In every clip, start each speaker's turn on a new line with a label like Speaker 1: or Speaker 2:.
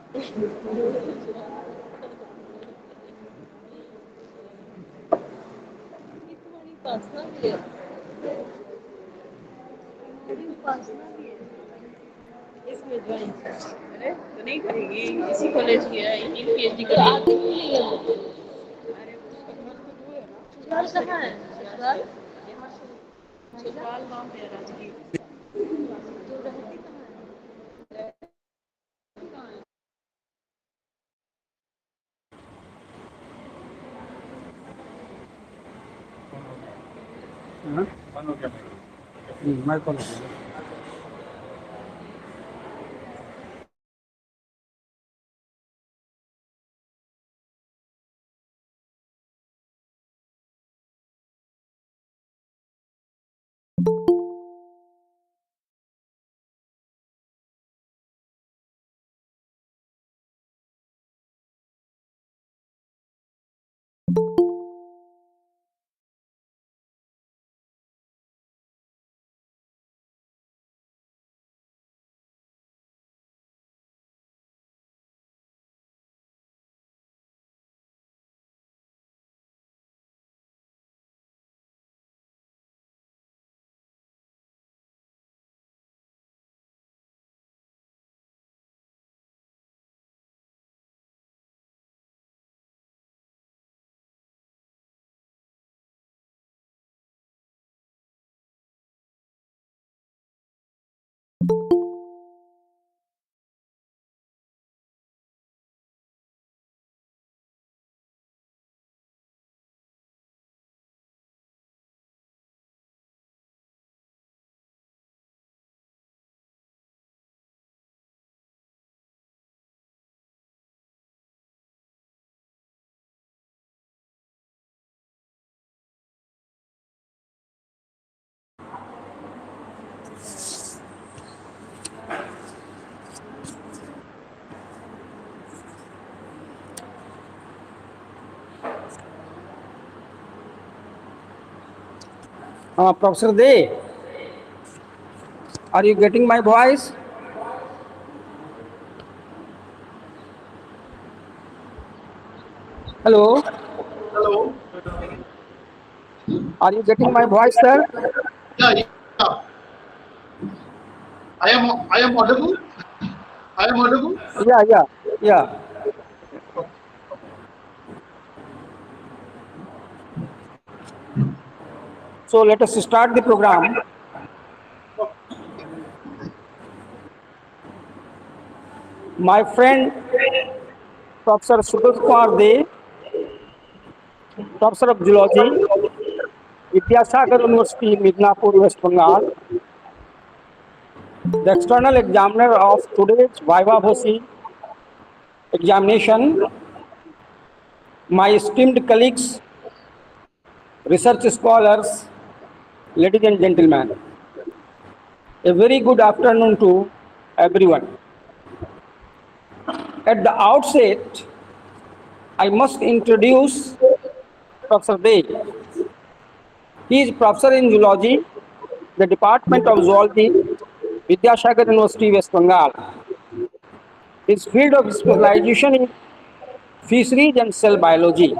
Speaker 1: तुम्हारी उपासना भी है, तुम्हारी उपासना भी है इसमें ज्वाइन। अरे तो नहीं करेगी, इसी कॉलेज की है, यही पीएचडी कर आगे क्यों नहीं है वो? अरे उसका घर तो दूर है ना। ससुराल कहाँ है? ससुराल यहाँ से, ससुराल गाँव में है, राजगीर। तो रहती कहाँ है?
Speaker 2: हाँ? मैं call Professor De, are you getting my voice? Hello,
Speaker 3: Hello.
Speaker 2: are you getting my voice, sir?
Speaker 3: Yeah. I am audible. I am audible.
Speaker 2: Yeah. So let us start the program. My friend, Professor Supervision De, Professor of Zoology, Vidyasagar University, Midnapur, West Bengal, the external examiner of today's Viva-Voce examination, my esteemed colleagues, research scholars, ladies and gentlemen, a very good afternoon to everyone. At the outset, I must introduce Professor De. He is professor in zoology, the Department of Zoology, Vidyasagar University, West Bengal. His field of specialization is fisheries and cell biology.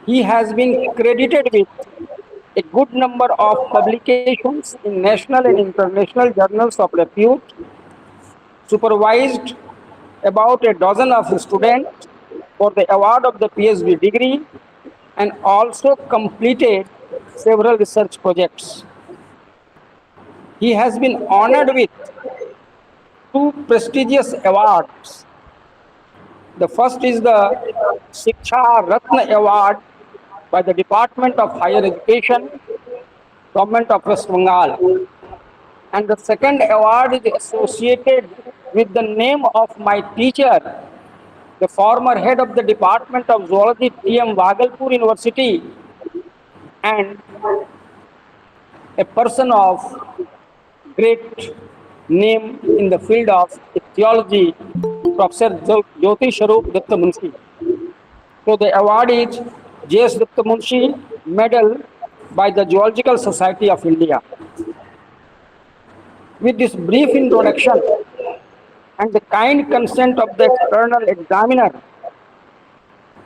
Speaker 2: He has been credited with a good number of publications in national and international journals of repute, supervised about a dozen of students for the award of the Ph.D. degree, and also completed several research projects. He has been honored with two prestigious awards. The first is the Shiksha Ratna Award by the Department of Higher Education, Government of West Bengal. And the second award is associated with the name of my teacher, the former head of the Department of Zoology, T.M. Vagalpur University, and a person of great name in the field of theology, Professor Jyoti Sharup Dept Munshi. So the award is J.S. Dept Munshi Medal by the Zoological Society of India. With this brief introduction, and the kind consent of the external examiner,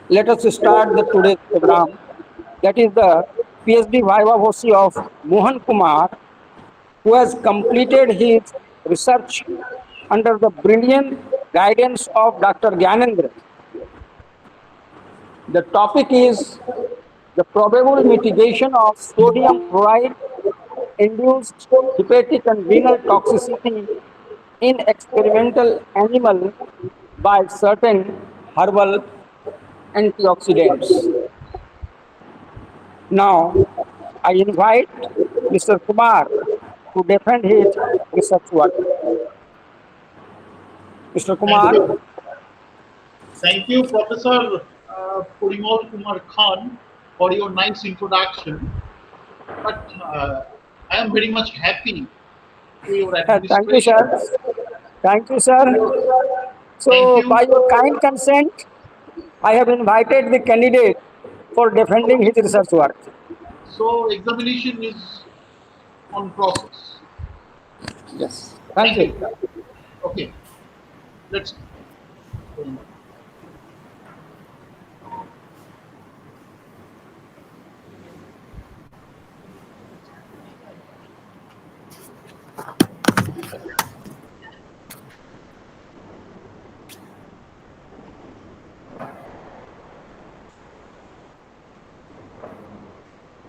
Speaker 2: let us start the today's program. That is the Ph.D. Viva-Voce of Mohan Kumar, who has completed his research under the brilliant guidance of Dr. Gyanendra. The topic is the probable mitigation of sodium fluoride induced hepatic and renal toxicity in experimental animal by certain herbal antioxidants. Now, I invite Mr. Kumar to defend his research work. Mr.
Speaker 3: Thank
Speaker 2: Kumar,
Speaker 3: you. Thank you, Professor Purimal Kumar Khan, for your nice introduction. But I am very much happy to your
Speaker 2: thank you, sir.
Speaker 3: administration.
Speaker 2: Thank you, sir.
Speaker 3: Thank
Speaker 2: So, by
Speaker 3: you.
Speaker 2: your kind consent, I have invited the candidate for defending his research work.
Speaker 3: So examination is on process.
Speaker 2: Yes. Thank
Speaker 3: Thank
Speaker 2: you.
Speaker 3: you. Okay, let's go on.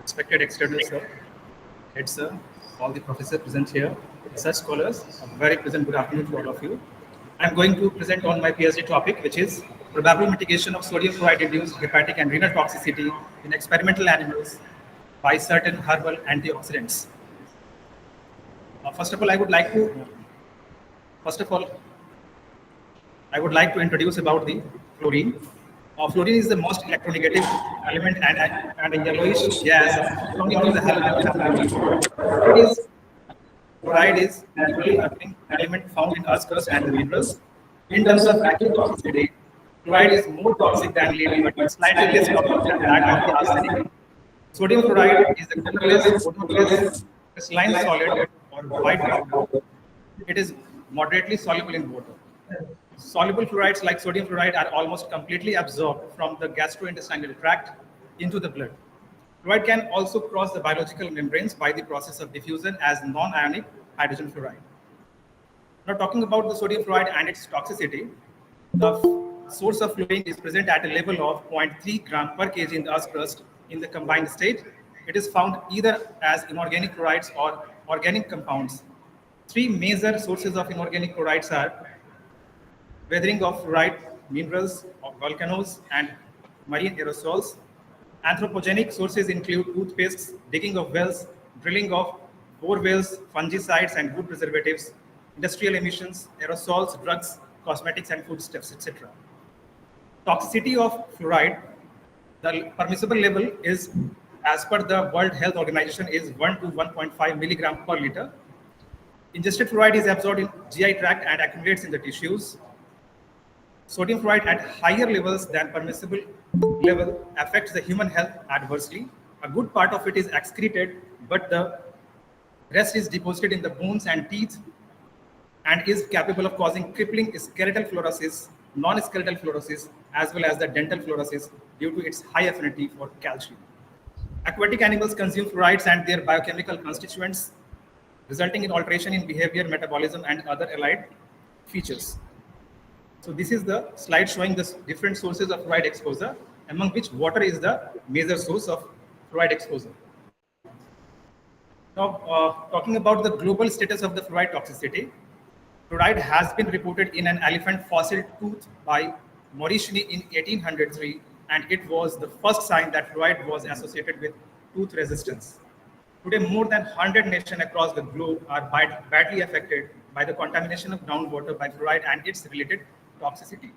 Speaker 4: Respected external sir, head sir, all the professors present here, research scholars, a very pleasant good afternoon to all of you. I'm going to present on my PhD topic, which is probable mitigation of sodium chloride-induced hepatic and renal toxicity in experimental animals by certain herbal antioxidants. First of all, first of all, I would like to introduce about the fluorine. Fluorine is the most electronegative element and a yellowish gas belonging to the halogen family. Fluoride is, fluoride is equally occurring element found in earth's crust and the minerals. In terms of acute toxicity, fluoride is more toxic than lead, but slightly less toxic than that of the arsenic. Sodium fluoride is a colorless, odorless, crystalline solid or white powder. It is moderately soluble in water. Soluble fluorides like sodium fluoride are almost completely absorbed from the gastrointestinal tract into the blood. Fluoride can also cross the biological membranes by the process of diffusion as non-ionic hydrogen fluoride. Now, talking about the sodium fluoride and its toxicity, the source of fluorine is present at a level of 0.3 gram per kg in the earth's crust in the combined state. It is found either as inorganic chlorides or organic compounds. Three major sources of inorganic chlorides are weathering of fluoride, minerals, volcanoes, and marine aerosols. Anthropogenic sources include toothpastes, digging of wells, drilling of bore wells, fungicides and wood preservatives, industrial emissions, aerosols, drugs, cosmetics and foodstuffs, etc. Toxicity of fluoride, the permissible level is, as per the World Health Organization, is 1 to 1.5 milligram per liter. Ingested fluoride is absorbed in GI tract and accumulates in the tissues. Sodium fluoride at higher levels than permissible level affects the human health adversely. A good part of it is excreted, but the rest is deposited in the bones and teeth and is capable of causing crippling skeletal fluorosis, non-skeletal fluorosis, as well as the dental fluorosis due to its high affinity for calcium. Aquatic animals consume fluorides and their biochemical constituents, resulting in alteration in behavior, metabolism, and other allied features. So this is the slide showing the different sources of fluoride exposure, among which water is the major source of fluoride exposure. Now, talking about the global status of the fluoride toxicity, fluoride has been reported in an elephant fossil tooth by Morishni in 1803, and it was the first sign that fluoride was associated with tooth resistance. Today, more than 100 nations across the globe are badly affected by the contamination of groundwater by fluoride and its related toxicity.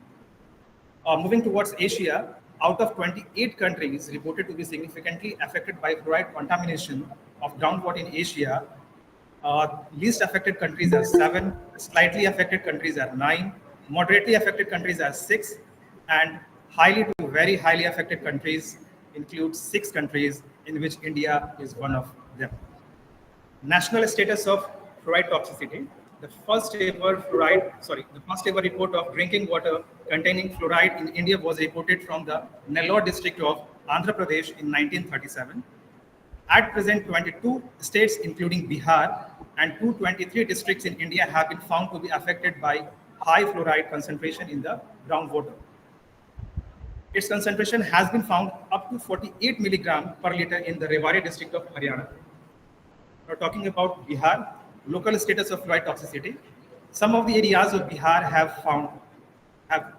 Speaker 4: Moving towards Asia, out of 28 countries reported to be significantly affected by fluoride contamination of groundwater in Asia, least affected countries are 7, slightly affected countries are 9, moderately affected countries are 6, and highly to very highly affected countries include 6 countries, in which India is one of them. National status of fluoride toxicity. the first ever report of drinking water containing fluoride in India was reported from the Nellore district of Andhra Pradesh in 1937. At present, 22 states, including Bihar, and 223 districts in India have been found to be affected by high fluoride concentration in the groundwater. Its concentration has been found up to 48 milligram per liter in the Rewari district of Haryana. Now, talking about Bihar, local status of fluoride toxicity. Some of the areas of Bihar have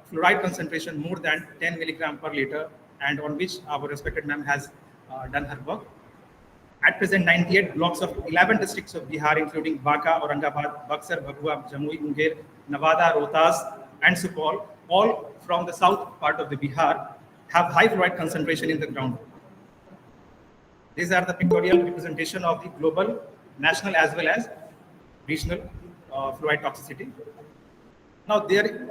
Speaker 4: fluoride concentration more than 10 milligram per liter, and on which our respected ma'am has done her work. At present, 98 blocks of 11 districts of Bihar, including Banka, Aurangabad, Buxar, Bhagwa, Jamui, Munger, Nawada, Rohtas, and Supaul, all from the south part of the Bihar, have high fluoride concentration in the ground. These are the pictorial representation of the global, national, as well as regional fluoride toxicity. Now, there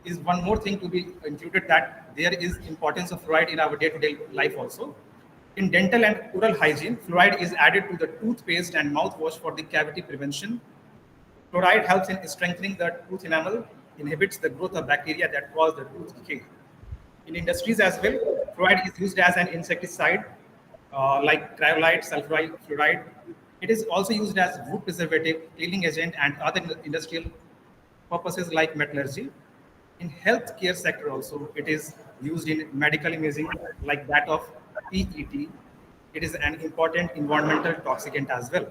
Speaker 4: is one more thing to be included, that there is importance of fluoride in our day-to-day life also. In dental and oral hygiene, fluoride is added to the toothpaste and mouthwash for the cavity prevention. Fluoride helps in strengthening the tooth enamel, inhibits the growth of bacteria that cause the tooth decay. In industries as well, fluoride is used as an insecticide, like cryolite, sulfuride, fluoride. It is also used as wood preservative, cleaning agent, and other industrial purposes like metallurgy. In healthcare sector also, it is used in medical imaging like that of PET. It is an important environmental toxicant as well.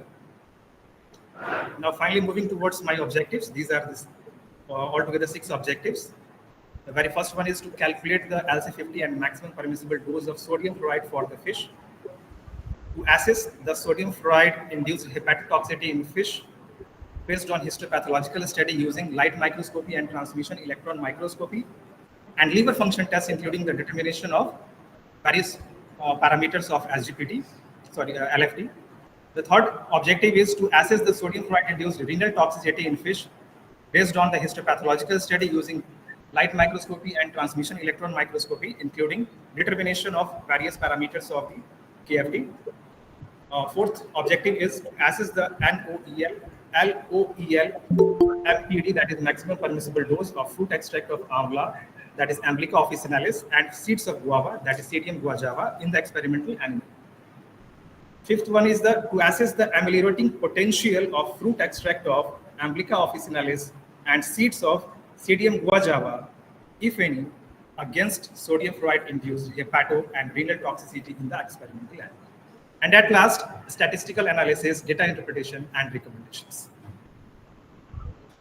Speaker 4: Now, finally, moving towards my objectives. These are altogether 6 objectives. The very first one is to calculate the LC50 and maximum permissible dose of sodium fluoride for the fish. To assess the sodium fluoride-induced hepatotoxicity in fish based on histopathological study using light microscopy and transmission electron microscopy, and liver function tests, including the determination of various parameters of LFT. The third objective is to assess the sodium fluoride-induced renal toxicity in fish based on the histopathological study using light microscopy and transmission electron microscopy, including determination of various parameters of the KFT. Fourth objective is to assess the LOEL MPD, that is maximum permissible dose of fruit extract of amla, that is Amblica officinalis, and seeds of guava, that is Cedium guajava, in the experimental animal. Fifth one is to assess the ameliorating potential of fruit extract of Amblica officinalis and seeds of Cedium guajava, if any, against sodium fluoride-induced hepato and renal toxicity in the experimental animal. And at last, statistical analysis, data interpretation, and recommendations.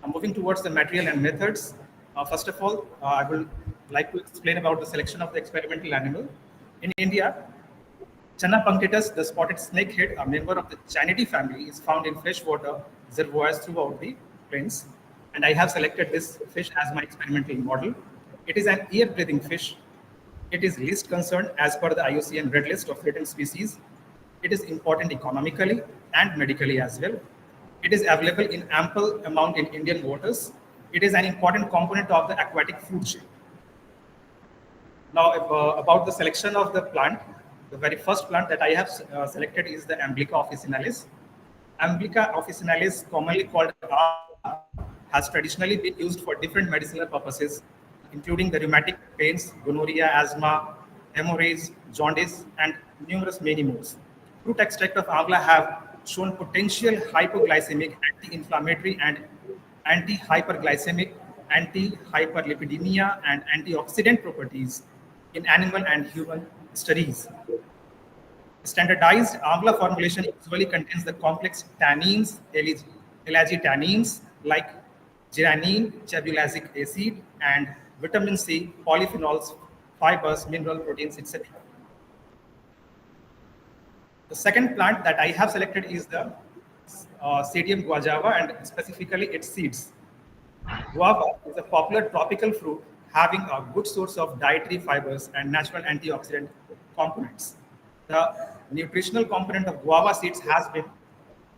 Speaker 4: I'm moving towards the material and methods. First of all, I will like to explain about the selection of the experimental animal. In India, Channa punctatus, the spotted snakehead, a member of the Chanidae family, is found in freshwater reservoirs throughout the plains. And I have selected this fish as my experimental model. It is an air-breathing fish. It is least concerned as per the IUCN Red List of threatened species. It is important economically and medically as well. It is available in ample amount in Indian waters. It is an important component of the aquatic food chain. Now, about the selection of the plant, the very first plant that I have selected is the Amblica officinalis. Amblica officinalis, commonly called amla, has traditionally been used for different medicinal purposes, including the rheumatic pains, gonorrhea, asthma, hemorrhage, jaundice, and numerous many more. Fruit extract of amla have shown potential hypoglycemic, anti-inflammatory, and anti-hyperglycemic, anti-hyperlipidemia, and antioxidant properties in animal and human studies. Standardized amla formulation usually contains the complex tannins, elagitannins like gyranine, chabulazic acid, and vitamin C, polyphenols, fibers, mineral proteins, etc. The second plant that I have selected is the Cedium guajava, and specifically its seeds. Guava is a popular tropical fruit having a good source of dietary fibers and natural antioxidant components. The nutritional component of guava seeds has been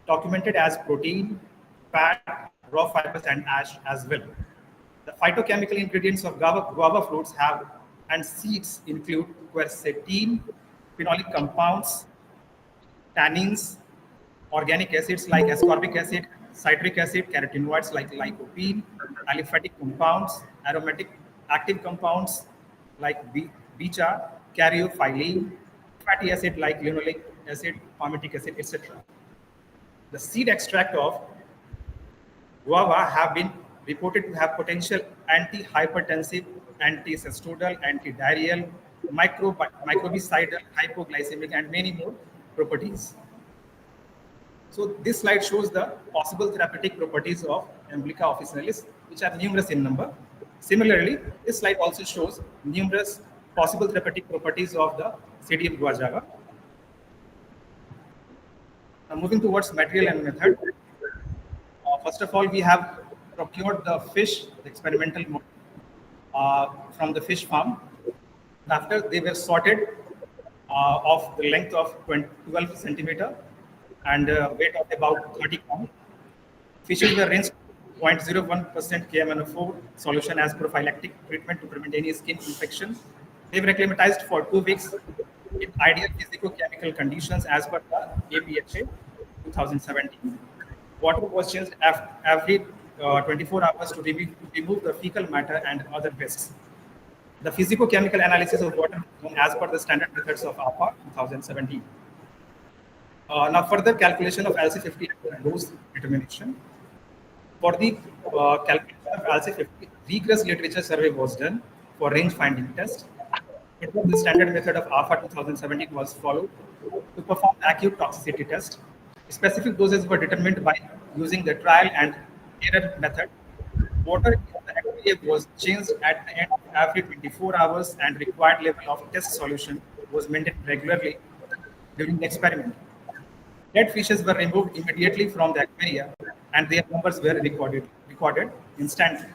Speaker 4: documented as protein, fat, raw fibers, and ash as well. The phytochemical ingredients of guava fruits and seeds include quercetin, phenolic compounds, tannins, organic acids like ascorbic acid, citric acid, carotenoids like lycopene, aliphatic compounds, aromatic active compounds like beta, caryophyllene, fatty acid like linoleic acid, palmitic acid, etc. The seed extract of guava have been reported to have potential anti-hypertensive, anti-cestodal, anti-diarrheal, microbicidal, hypoglycemic, and many more properties. So this slide shows the possible therapeutic properties of Emblica officinalis, which are numerous in number. Similarly, this slide also shows numerous possible therapeutic properties of the Pseudium guajava. Now moving towards material and method. First of all, we have procured the fish, the experimental model, from the fish farm. After they were sorted of the length of 12 centimeter and weight of about 30 pounds. Fishes were rinsed 0.01% KMNO4 solution as prophylactic treatment to prevent any skin infection. They were acclimatized for 2 weeks in ideal physico-chemical conditions as per the APHA 2017. Water was changed every 24 hours to remove the fecal matter and other wastes. The physico-chemical analysis of water was done as per the standard methods of APA 2017. Now further calculation of LC50 dose determination. For the calculation of LC50, rigorous literature survey was done for range finding test. The standard method of APA 2017 was followed to perform acute toxicity test. Specific doses were determined by using the trial and error method. Water in the aquarium was changed at the end of every 24 hours and required level of test solution was maintained regularly during the experiment. Dead fishes were removed immediately from the aquarium and their numbers were recorded instantly.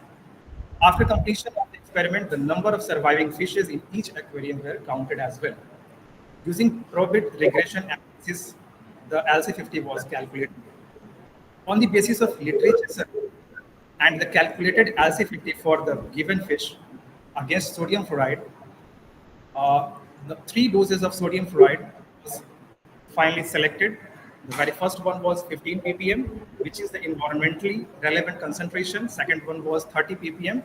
Speaker 4: After completion of the experiment, the number of surviving fishes in each aquarium were counted as well. Using probit regression analysis, the LC50 was calculated. On the basis of literature and the calculated LC50 for the given fish against sodium fluoride, the 3 doses of sodium fluoride was finally selected. The very first one was 15 ppm, which is the environmentally relevant concentration. Second one was 30 ppm,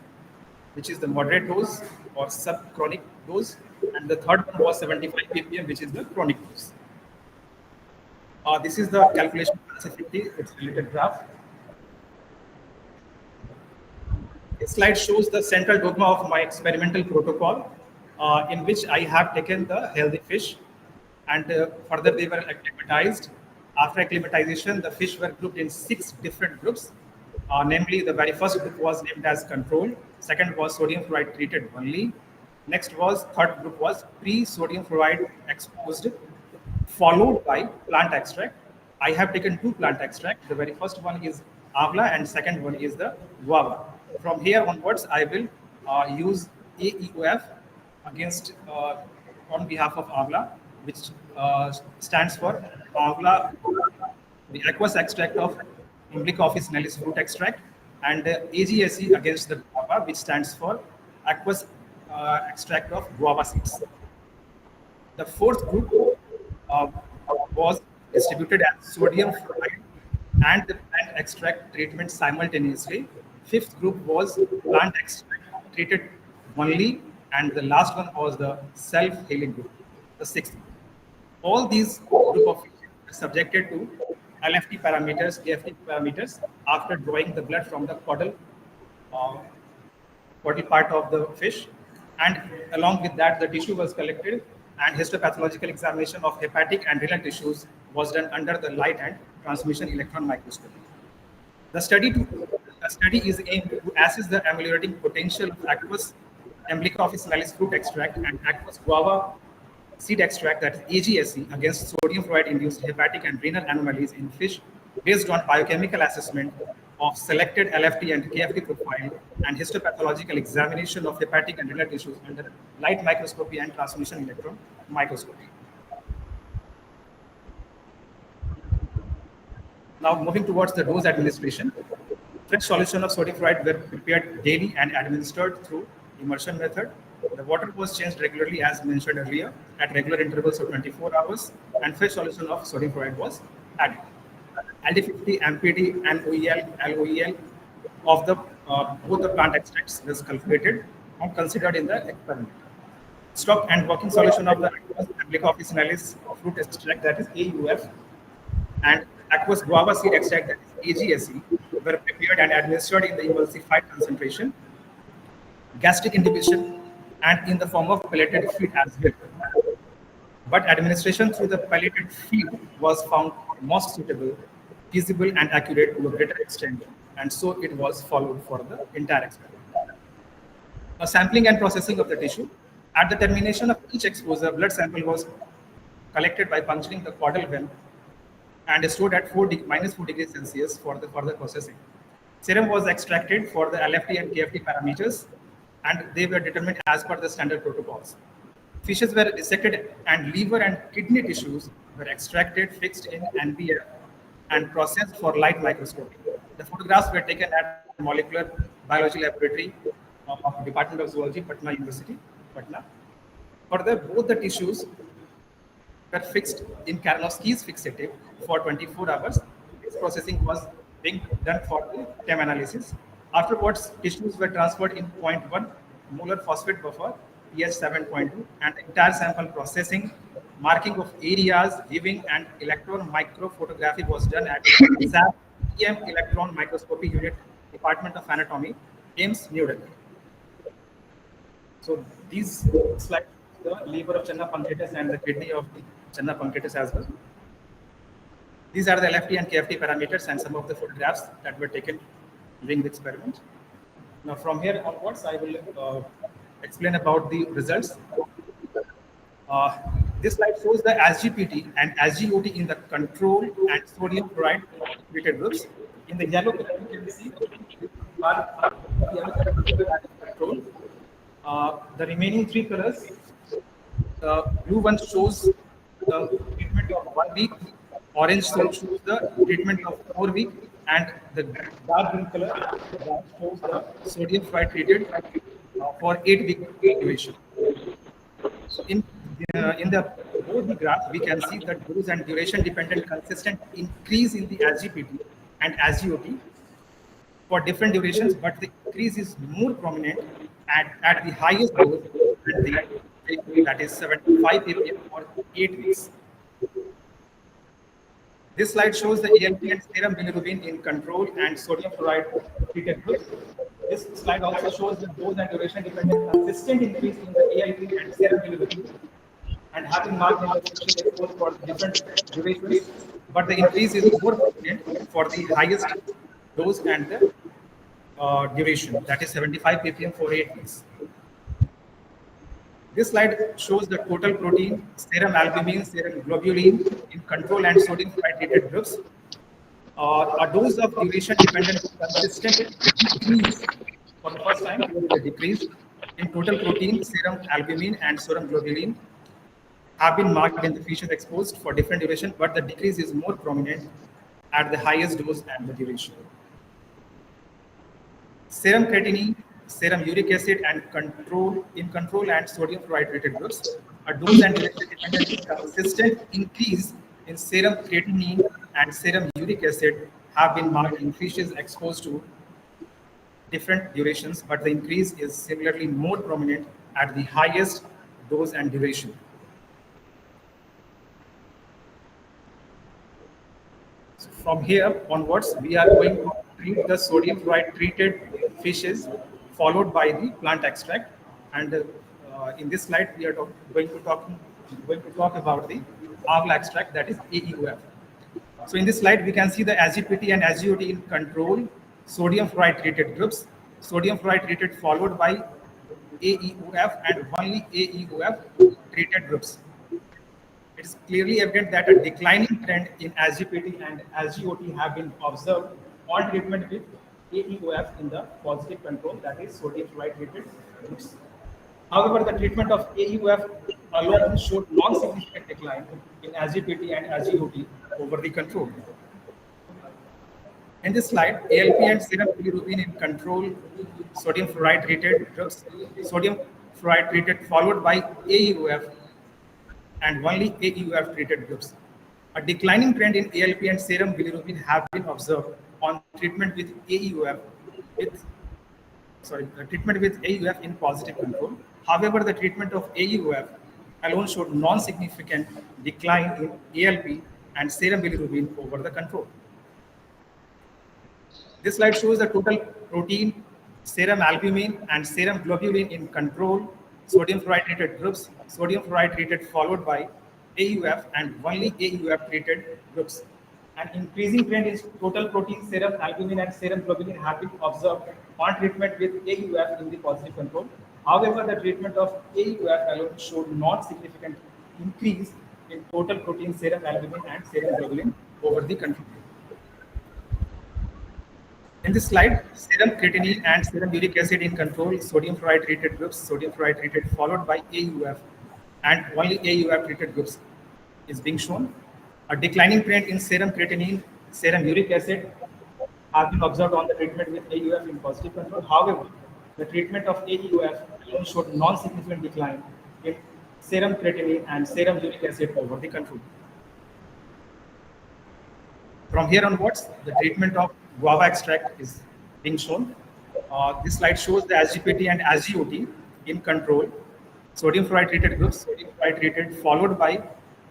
Speaker 4: which is the moderate dose or subchronic dose. And the third one was 75 ppm, which is the chronic dose. This is the calculation of LC50, its related graph. This slide shows the central dogma of my experimental protocol, in which I have taken the healthy fish and further they were acclimatized. After acclimatization, the fish were grouped in 6 different groups. Namely, the very first group was named as control. Second was sodium fluoride treated only. Next was third group was pre-sodium fluoride exposed, followed by plant extract. I have taken 2 plant extract. The very first one is Avla and second one is the guava. From here onwards, I will use AEOF against on behalf of Avla, which stands for Avla, the aqueous extract of Emblica officinalis fruit extract, and AGSE against the guava, which stands for aqueous extract of guava seeds. The fourth group was distributed as sodium fluoride and the plant extract treatment simultaneously. Fifth group was plant extract treated only, and the last one was the self-healing group, the sixth group. All these group of fishes are subjected to LFT parameters, KFT parameters after drawing the blood from the caudal part of the fish, and along with that the tissue was collected and histopathological examination of hepatic and renal tissues was done under the light and transmission electron microscopy. The study is aimed to assess the ameliorating potential of aqueous Emblica officinalis fruit extract and aqueous guava seed extract, that is AGSE, against sodium fluoride induced hepatic and renal anomalies in fish based on biochemical assessment of selected LFT and KFT profile and histopathological examination of hepatic and renal tissues under light microscopy and transmission electron microscopy. Now moving towards the dose administration. Fresh solution of sodium fluoride were prepared daily and administered through immersion method. The water was changed regularly as mentioned earlier at regular intervals of 24 hours, and fresh solution of sodium fluoride was added. LD50, MPD, and OEL, LOEL of the both the plant extracts was calculated and considered in the experiment. Stock and working solution of the aqueous Amblicophis fruit extract, that is AUF, and aqueous guava seed extract, that is AGSE, were prepared and administered in the emulsified concentration, gastric inhibition, and in the form of pelleted feed as well. But administration through the pelleted feed was found most suitable, feasible, and accurate to a greater extent, and so it was followed for the entire experiment. Sampling and processing of the tissue. At the termination of each exposure, blood sample was collected by puncturing the caudal vein and stored at -4 degrees Celsius for the further processing. Serum was extracted for the LFT and KFT parameters, and they were determined as per the standard protocols. Fishes were dissected, and liver and kidney tissues were extracted, fixed in NBF, and processed for light microscopy. The photographs were taken at Molecular Biology Laboratory of Department of Zoology, Patna University, Patna. Further, both the tissues were fixed in Karnowski's fixative for 24 hours. This processing was being done for the TEM analysis. Afterwards, tissues were transferred in 0.1 molar phosphate buffer, pH 7.2, and entire sample processing, marking of areas, viewing, and electron microphotography was done at SAP EM Electron Microscopy Unit, Department of Anatomy, AIIMS, New Delhi. So these slides, the liver of Channa punctatus and the kidney of the Channa punctatus as well. These are the LFT and KFT parameters and some of the photographs that were taken during the experiment. Now from here onwards, I will explain about the results. This slide shows the SGPT and SGOT in the control and sodium chloride treated groups. In the yellow color, you can see control. The remaining three colors, the blue one shows the treatment of 1 week, orange shows the treatment of 4 weeks, and the dark green color shows the sodium fluoride treated for 8-week duration. So in the both the graphs, we can see that dose and duration dependent consistent increase in the SGPT and SGOT for different durations, but the increase is more prominent at the highest dose, that is 75 ppm for 8 weeks. This slide shows the ALP and serum bilirubin in control and sodium fluoride treated groups. This slide also shows the dose and duration dependent consistent increase in the ALP and serum bilirubin, and having marked in the section exposed for different durations, but the increase is more prominent for the highest dose and the duration, that is 75 ppm for 8 weeks. This slide shows the total protein, serum albumin, serum globulin in control and sodium fluoride treated groups. A dose of duration dependent consistent decrease. For the first time, there is a decrease in total protein, serum albumin, and serum globulin have been marked in the fishes exposed for different duration, but the decrease is more prominent at the highest dose and the duration. Serum creatinine, serum uric acid, and control and sodium fluoride treated groups. A dose and duration dependent consistent increase in serum creatinine and serum uric acid have been marked in fishes exposed to different durations, but the increase is similarly more prominent at the highest dose and duration. So from here onwards, we are going to treat the sodium fluoride treated fishes, followed by the plant extract. And in this slide, we are going to talk about the Avla extract, that is AEUF. So in this slide, we can see the SGPT and SGOT in control, sodium fluoride treated groups, sodium fluoride treated followed by AEUF and only AEUF treated groups. It is clearly evident that a declining trend in SGPT and SGOT have been observed on treatment with AEUF in the positive control, that is sodium fluoride treated groups. However, the treatment of AEUF alone showed non-significant decline in SGPT and SGOT over the control. In this slide, ALP and serum bilirubin in control, sodium fluoride treated drugs, sodium fluoride treated followed by AEUF and only AEUF treated groups. A declining trend in ALP and serum bilirubin have been observed on treatment with AUF treatment with AUF in positive control. However, the treatment of AUF alone showed non-significant decline in ALP and serum bilirubin over the control. This slide shows the total protein, serum albumin, and serum globulin in control, sodium fluoride treated groups, sodium fluoride treated followed by AUF, and only AUF treated groups. An increasing trend is total protein, serum albumin, and serum globulin have been observed on treatment with AUF in the positive control. However, the treatment of AUF alone showed not significant increase in total protein, serum albumin, and serum globulin over the control. In this slide, serum creatinine and serum uric acid in control, sodium fluoride treated groups, sodium fluoride treated followed by AUF, and only AUF treated groups is being shown. A declining trend in serum creatinine, serum uric acid have been observed on the treatment with AUF in positive control. However, the treatment of AUF alone showed non-significant decline in serum creatinine and serum uric acid over the control. From here onwards, the treatment of guava extract is being shown. This slide shows the SGPT and SGOT in control, sodium fluoride treated groups, sodium fluoride treated followed by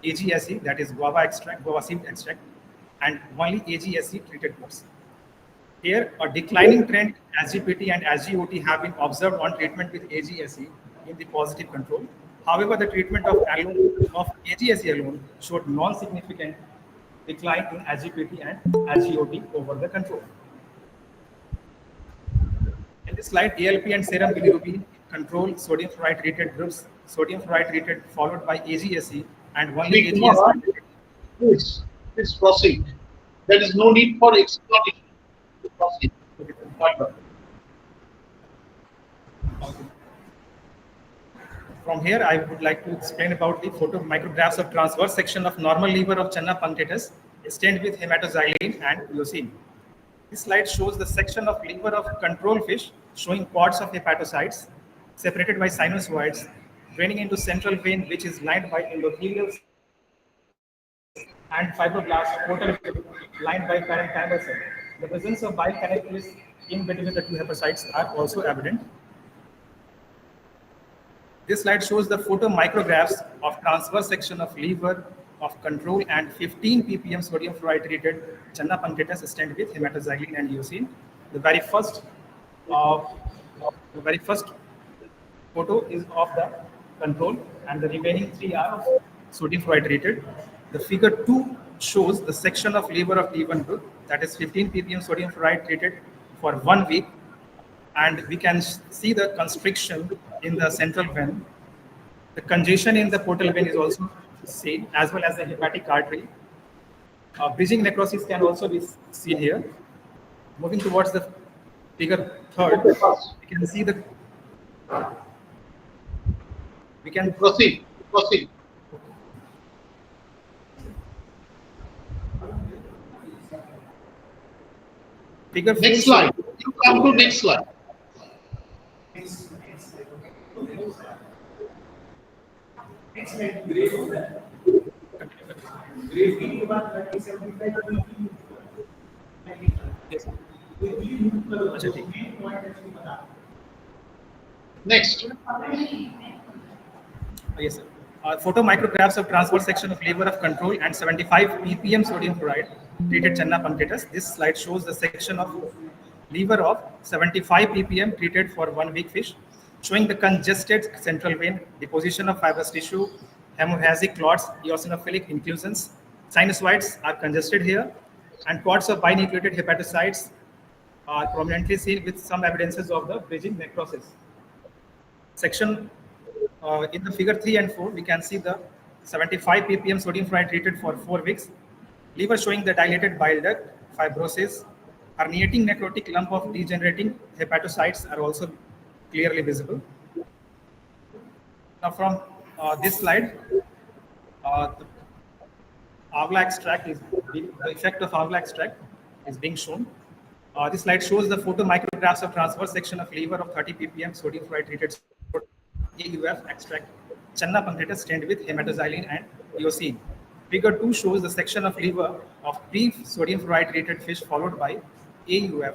Speaker 4: AGSE, that is guava extract, guava seed extract, and only AGSE treated groups. Here, a declining trend in SGPT and SGOT have been observed on treatment with AGSE in the positive control. However, the treatment of AGSE alone showed non-significant decline in SGPT and SGOT over the control. In this slide, ALP and serum bilirubin control, sodium fluoride treated groups, sodium fluoride treated followed by AGSE, and only AGSE.
Speaker 3: Please proceed. There is no need for explanation. Proceed.
Speaker 4: From here, I would like to explain about the photomicrographs of transverse section of normal liver of Channa punctatus stained with hematoxylin and eosine. This slide shows the section of liver of control fish showing pods of hepatocytes separated by sinusoids draining into central vein, which is lined by endothelial and fibroblast portal lined by parenchymal cell. The presence of bile connectors in between the two hepatocytes are also evident. This slide shows the photomicrographs of transverse section of liver of control and 15 ppm sodium fluoride treated Channa punctatus stained with hematoxylin and eosine. The very first photo is of the control, and the remaining three are of sodium fluoride treated. The figure 2 shows the section of liver of T1 group, that is 15 ppm sodium fluoride treated for 1 week, and we can see the constriction in the central vein. The congestion in the portal vein is also seen, as well as the hepatic artery. Bridging necrosis can also be seen here. Moving towards the figure 3rd, we can see the. We can
Speaker 3: proceed.
Speaker 4: Figure
Speaker 3: next slide. You come to next slide. Next.
Speaker 4: Yes, sir. Photomicrographs of transverse section of liver of control and 75 ppm sodium fluoride treated Channa punctatus. This slide shows the section of liver of 75 ppm treated for 1 week fish, showing the congested central vein, deposition of fibrous tissue, hemorrhagic clots, eosinophilic inclusions. Sinusoids are congested here, and pods of binucleated hepatocytes are prominently seen with some evidences of the bridging necrosis. Section in the figure 3 and 4, we can see the 75 ppm sodium fluoride treated for 4 weeks. Liver showing the dilated bile duct, fibrosis, herniating necrotic lump of degenerating hepatocytes are also clearly visible. Now from this slide, the Avla extract is the effect of Avla extract is being shown. This slide shows the photomicrographs of transverse section of liver of 30 ppm sodium fluoride treated AUF extract Channa punctatus stained with hematoxylin and eosine. Figure 2 shows the section of liver of pre-sodium fluoride treated fish followed by AUF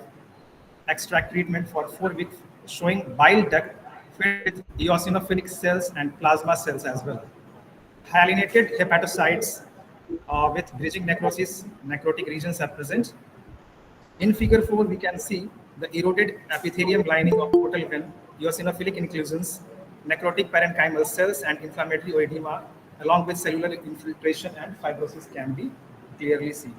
Speaker 4: extract treatment for 4 weeks, showing bile duct filled with eosinophilic cells and plasma cells as well. Hyalinated hepatocytes with bridging necrosis, necrotic regions are present. In figure 4, we can see the eroded epithelium lining of portal vein, eosinophilic inclusions, necrotic parenchymal cells, and inflammatory oedema, along with cellular infiltration and fibrosis can be clearly seen.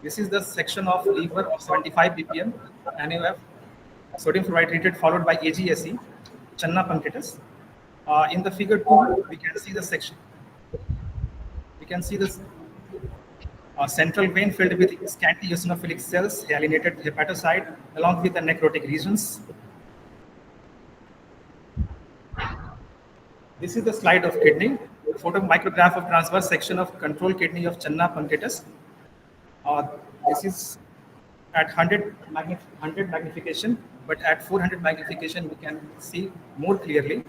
Speaker 4: This is the section of liver of 75 ppm NaOF, sodium fluoride treated, followed by AGSE, Channa punctatus. In the figure 2, we can see the section. We can see this central vein filled with scanty eosinophilic cells, hyalinated hepatocyte, along with the necrotic regions. This is the slide of kidney, photomicrograph of transverse section of control kidney of Channa punctatus. This is at 100 magnification, but at 400 magnification we can see more clearly.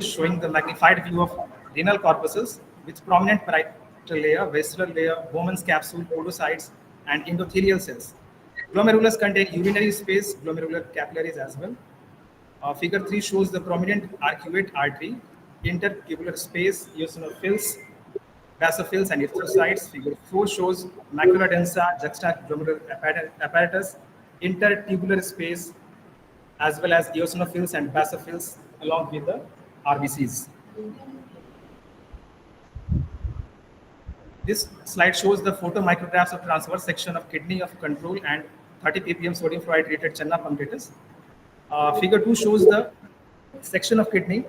Speaker 4: Showing the magnified view of renal corpuscles with prominent parietal layer, visceral layer, Bowman's capsule, podocytes, and endothelial cells. Glomerulus contain urinary space, glomerular capillaries as well. Figure 3 shows the prominent arcuate artery, intertubular space, eosinophils, basophils, and erythrocytes. Figure 4 shows macula densa, juxtaglomerular apparatus, intertubular space, as well as eosinophils and basophils, along with the RBCs. This slide shows the photomicrographs of transverse section of kidney of control and 30 ppm sodium fluoride treated Channa punctatus. Figure 2 shows the section of kidney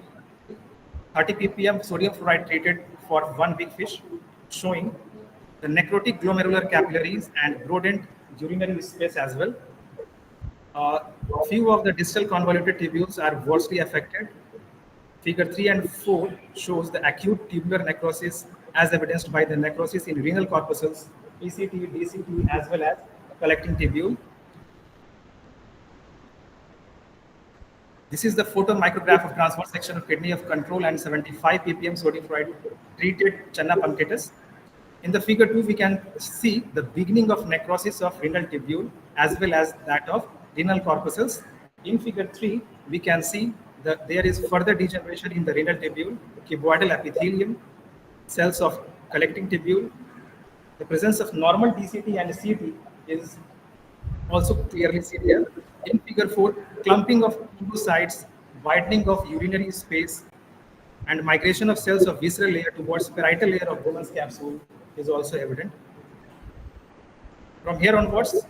Speaker 4: 30 ppm sodium fluoride treated for 1 week fish, showing the necrotic glomerular capillaries and rodent urinary space as well. Few of the distal convoluted tubules are worstly affected. Figure 3 and 4 shows the acute tubular necrosis as evidenced by the necrosis in renal corpuscles, PCT, DCT, as well as collecting tubule. This is the photomicrograph of transverse section of kidney of control and 75 ppm sodium fluoride treated Channa punctatus. In the figure 2, we can see the beginning of necrosis of renal tubule as well as that of renal corpuscles. In figure 3, we can see that there is further degeneration in the renal tubule, cuboidal epithelium, cells of collecting tubule. The presence of normal DCT and CT is also clearly seen here. In figure 4, clumping of podocytes, widening of urinary space, and migration of cells of visceral layer towards parietal layer of Bowman's capsule is also evident. From here onwards,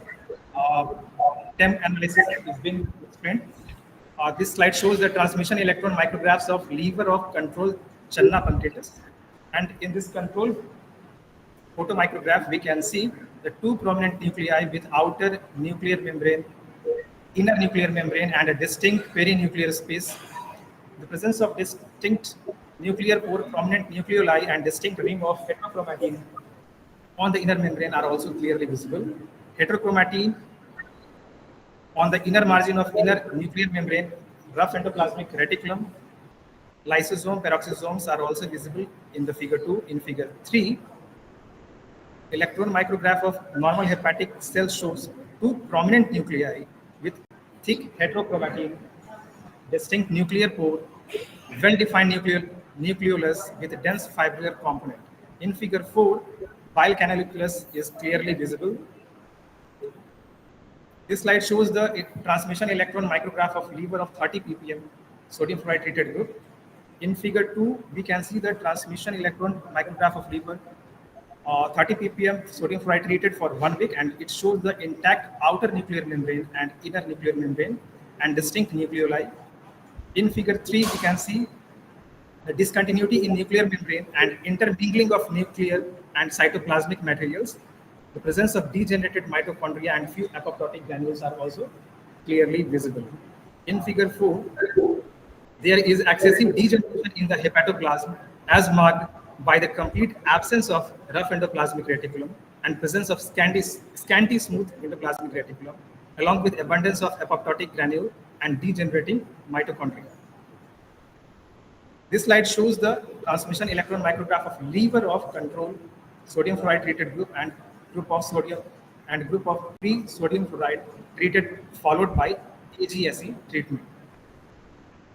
Speaker 4: TEM analysis is being explained. This slide shows the transmission electron micrographs of liver of control Channa punctatus. And in this control photomicrograph, we can see the 2 prominent nuclei with outer nuclear membrane, inner nuclear membrane, and a distinct perinuclear space. The presence of distinct nuclear pore, prominent nucleoli, and distinct ring of heterochromatine on the inner membrane are also clearly visible. Heterochromatine on the inner margin of inner nuclear membrane, rough endoplasmic reticulum, lysosome, peroxisomes are also visible in the figure 2. In figure 3, electron micrograph of normal hepatic cell shows 2 prominent nuclei with thick heterochromatine, distinct nuclear pore, well-defined nucleolus with a dense fibrillar component. In figure 4, bile canalicus is clearly visible. This slide shows the transmission electron micrograph of liver of 30 ppm sodium fluoride treated group. In figure 2, we can see the transmission electron micrograph of liver 30 ppm sodium fluoride treated for 1 week, and it shows the intact outer nuclear membrane and inner nuclear membrane and distinct nucleoli. In figure 3, we can see the discontinuity in nuclear membrane and intermingling of nuclear and cytoplasmic materials. The presence of degenerated mitochondria and few apoptotic granules are also clearly visible. In figure 4, there is excessive degeneration in the hepatoplasm as marked by the complete absence of rough endoplasmic reticulum and presence of scanty smooth endoplasmic reticulum, along with abundance of apoptotic granule and degenerating mitochondria. This slide shows the transmission electron micrograph of liver of control sodium fluoride treated group and group of pre-sodium fluoride treated followed by AGSE treatment.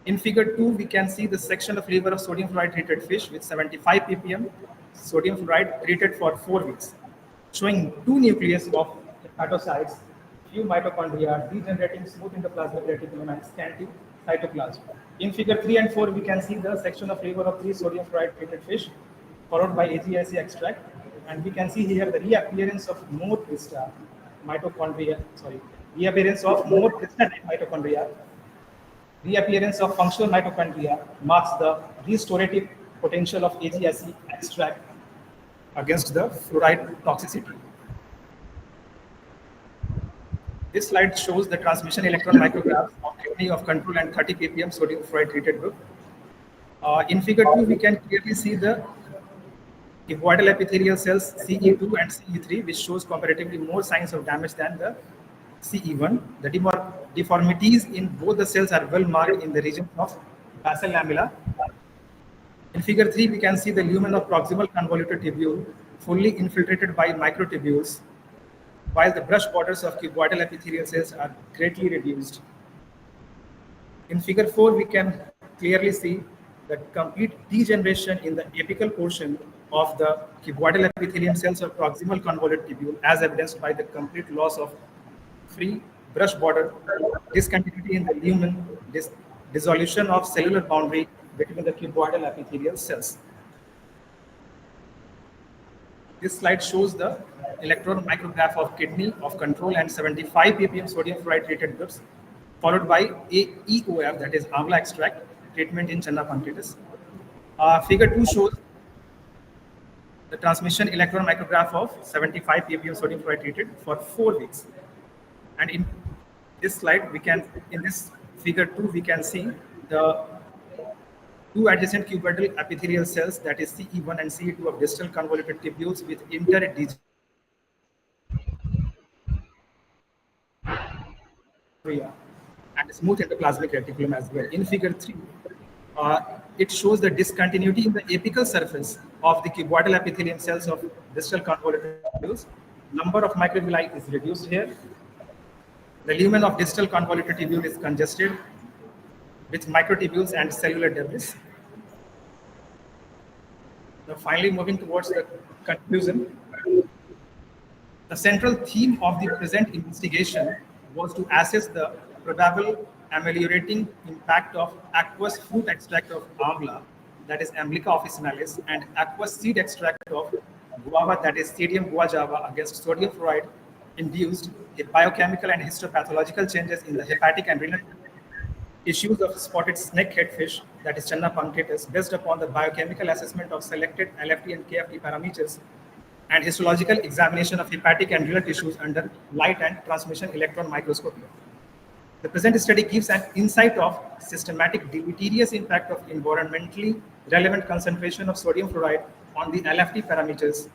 Speaker 4: In figure 2, we can see the section of liver of sodium fluoride treated fish with 75 ppm sodium fluoride treated for 4 weeks, showing two nucleus of hepatocytes, few mitochondria, degenerating smooth endoplasmic reticulum and scanty cytoplasm. In figure 3 and 4, we can see the section of liver of 3 sodium fluoride treated fish, followed by AGSE extract, and we can see here the reappearance of more crystal reappearance of more crystalline mitochondria. Reappearance of functional mitochondria marks the restorative potential of AGSE extract against the fluoride toxicity. This slide shows the transmission electron micrographs of kidney of control and 30 ppm sodium fluoride treated group. In figure 2, we can clearly see the cuboidal epithelial cells CE2 and CE3, which shows comparatively more signs of damage than the CE1. The deformities in both the cells are well marked in the region of basal lamella. In figure 3, we can see the lumen of proximal convoluted tubule fully infiltrated by microtubules, while the brush borders of cuboidal epithelial cells are greatly reduced. In figure 4, we can clearly see the complete degeneration in the apical portion of the cuboidal epithelium cells of proximal convoluted tubule, as evidenced by the complete loss of free brush border, discontinuity in the lumen, dissolution of cellular boundary between the cuboidal epithelial cells. This slide shows the electron micrograph of kidney of control and 75 ppm sodium fluoride treated groups, followed by EOF, that is amla extract treatment in Channa pancreatitis. Figure 2 shows the transmission electron micrograph of 75 ppm sodium fluoride treated for 4 weeks. And in this slide, in this figure 2, we can see the two adjacent cuboidal epithelial cells, that is CE1 and CE2 of distal convoluted tubules with interdegenerated and smooth endoplasmic reticulum as well. In figure 3, it shows the discontinuity in the apical surface of the cuboidal epithelium cells of distal convoluted tubules. Number of microvilli is reduced here. The lumen of distal convoluted tubule is congested with microtubules and cellular debris. Now, finally, moving towards the conclusion, the central theme of the present investigation was to assess the probable ameliorating impact of aqueous fruit extract of amla, that is Amblica officinalis, and aqueous seed extract of guava, that is Stadium guajava, against sodium fluoride induced biochemical and histopathological changes in the hepatic and renal tissues of spotted snakehead fish, that is Channa pancreatitis, based upon the biochemical assessment of selected LFT and KFT parameters and histological examination of hepatic and renal tissues under light and transmission electron microscopy. The present study gives an insight of systematic deleterious impact of environmentally relevant concentration of sodium fluoride on the LFT parameters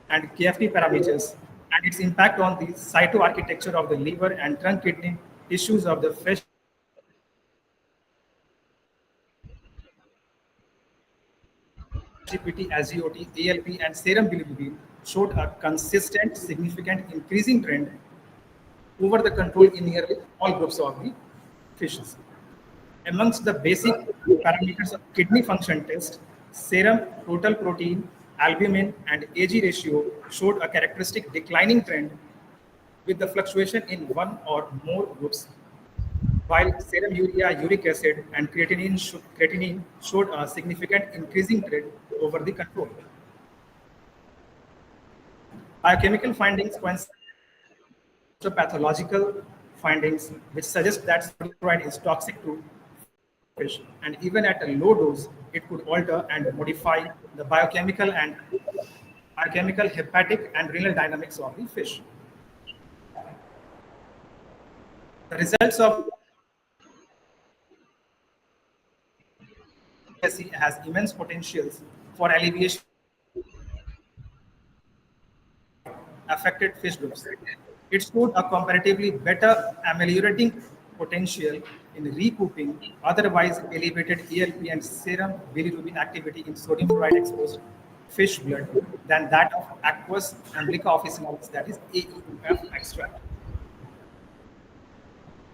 Speaker 4: and KFT parameters, and its impact on the cytoarchitecture of the liver and trunk kidney tissues of the fish. GPT, ASIOT, ALP, and serum bilirubin showed a consistent, significant increasing trend over the control in nearly all groups of the fishes. Amongst the basic parameters of kidney function test, serum total protein, albumin, and AG ratio showed a characteristic declining trend with the fluctuation in one or more groups, while serum urea, uric acid, and creatinine showed a significant increasing trend over the control. Biochemical findings coincide with pathological findings, which suggest that sodium fluoride is toxic to fish, and even at a low dose, it could alter and modify the biochemical, hepatic, and renal dynamics of the fish. The results of has immense potentials for alleviation of affected fish groups. It showed a comparatively better ameliorating potential in recouping otherwise elevated ELP and serum bilirubin activity in sodium fluoride exposed fish blood than that of aqueous Amblica officinalis, that is AEF extract.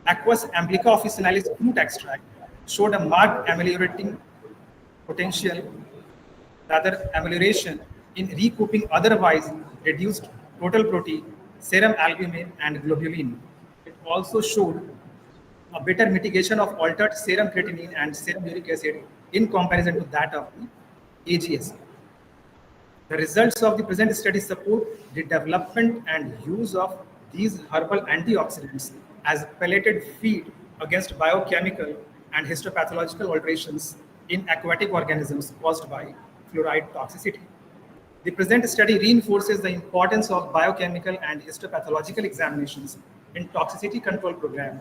Speaker 4: Aqueous Amblica officinalis fruit extract showed a marked ameliorating potential, rather amelioration in recouping otherwise reduced total protein, serum albumin, and globulin. It also showed a better mitigation of altered serum creatinine and serum uric acid in comparison to that of the AGS. The results of the present study support the development and use of these herbal antioxidants as pelleted feed against biochemical and histopathological alterations in aquatic organisms caused by fluoride toxicity. The present study reinforces the importance of biochemical and histopathological examinations in toxicity control program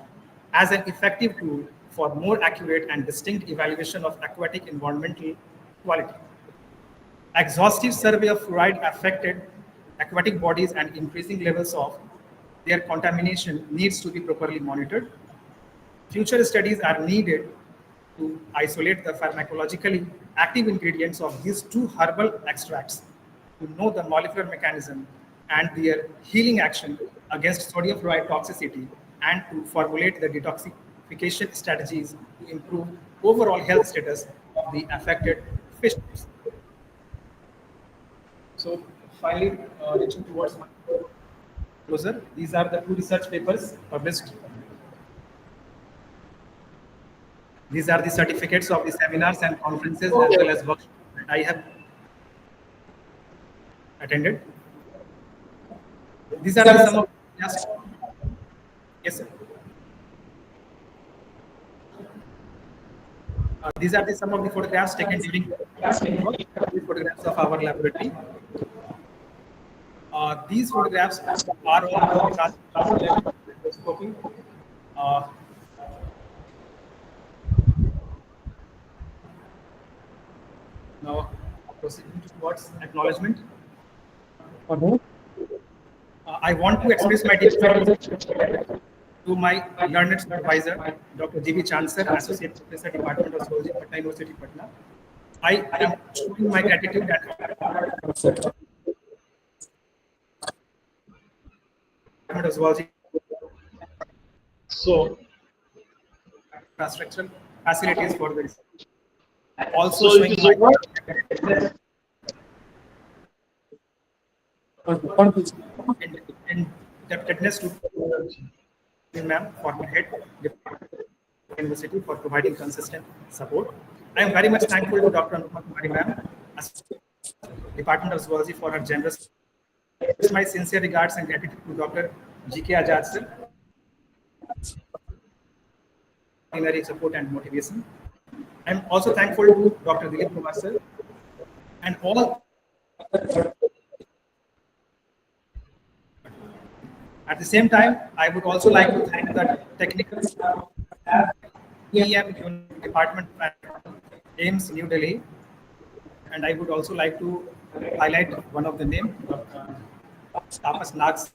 Speaker 4: as an effective tool for more accurate and distinct evaluation of aquatic environmental quality. Exhaustive survey of fluoride affected aquatic bodies and increasing levels of their contamination needs to be properly monitored. Future studies are needed to isolate the pharmacologically active ingredients of these two herbal extracts to know the molecular mechanism and their healing action against sodium fluoride toxicity and to formulate the detoxification strategies to improve overall health status of the affected fish. So finally, reaching towards my closer, these are the two research papers published. These are the certificates of the seminars and conferences as well as workshops that I have attended. These are the some of yes, sir. These are the some of the photographs taken during the photographs of our laboratory. These photographs are all microscopy. Now, proceeding towards acknowledgement. I want to express my deep gratitude to my learned supervisor, Dr. G.V. Chansar, Associate Professor, Department of Zoology, Patna University, Patna. I am showing my gratitude at Department of Zoology.
Speaker 3: So,
Speaker 4: Infrastructural facilities for the research.
Speaker 3: so
Speaker 4: Also
Speaker 3: it
Speaker 4: showing
Speaker 3: is
Speaker 4: my
Speaker 3: over.
Speaker 4: indebtedness to ma'am, former head university for providing consistent support. I am very much thankful to Dr. Mohan Kumar ma'am, Department of Zoology, for her generous. My sincere regards and gratitude to Dr. G.K. Ajad sir, support and motivation. I am also thankful to Dr. Dilip Kumar sir and all. At the same time, I would also like to thank the technical EM department at AIMS New Delhi, and I would also like to highlight one of the name, Tapas Nags.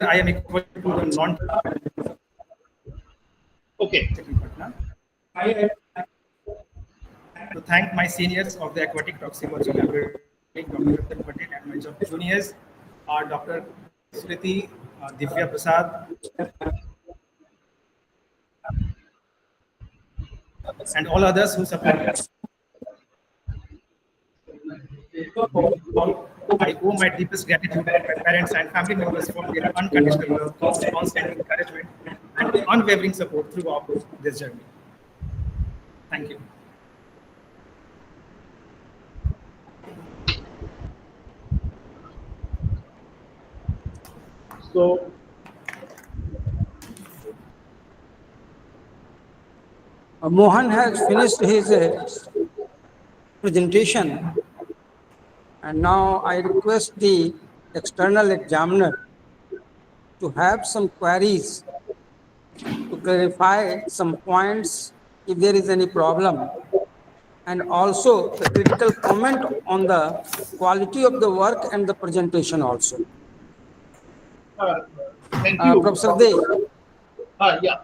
Speaker 4: I am equal to the non.
Speaker 3: Okay.
Speaker 4: I to thank my seniors of the aquatic toxicology laboratory, Dr. Patel, and my juniors are Dr. Smriti, Divya Prasad, and all others who support us. I owe my deepest gratitude to my parents and family members for their unconditional love, constant encouragement, and unwavering support throughout this journey. Thank you.
Speaker 3: So,
Speaker 2: Mohan has finished his presentation, and now I request the external examiner to have some queries to clarify some points if there is any problem, and also the critical comment on the quality of the work and the presentation also.
Speaker 3: Uh, Thank you,
Speaker 2: Professor De.
Speaker 3: yeah.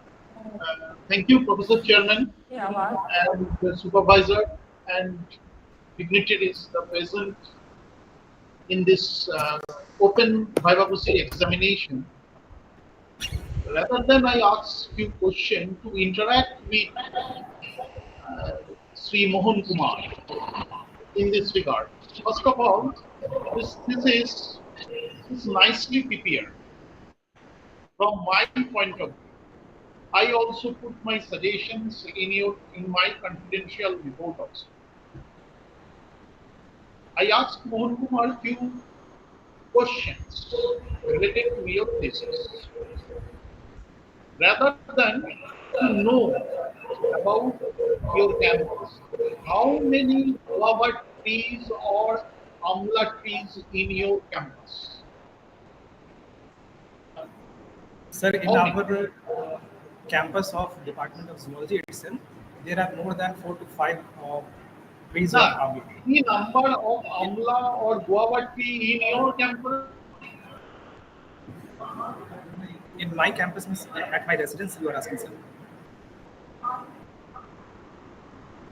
Speaker 3: Thank you, Professor Chairman and the supervisor and dignitaries the present in this open Viva-Voce examination. Rather than I ask few questions to interact with Sri Mohan Kumar in this regard. First of all, this is nicely prepared from my point of view. I also put my suggestions in my confidential report also. I asked Mohan Kumar few questions related to your thesis. Rather than to know about your campus, how many guava trees or amla trees in your campus?
Speaker 4: Sir, in
Speaker 3: How many?
Speaker 4: our campus of Department of Zoology itself, there are more than 4 to 5 trees of
Speaker 3: Now,
Speaker 4: amla.
Speaker 3: the number of amla or guava tree in your campus?
Speaker 4: In my campus, means at my residence, you are asking, sir.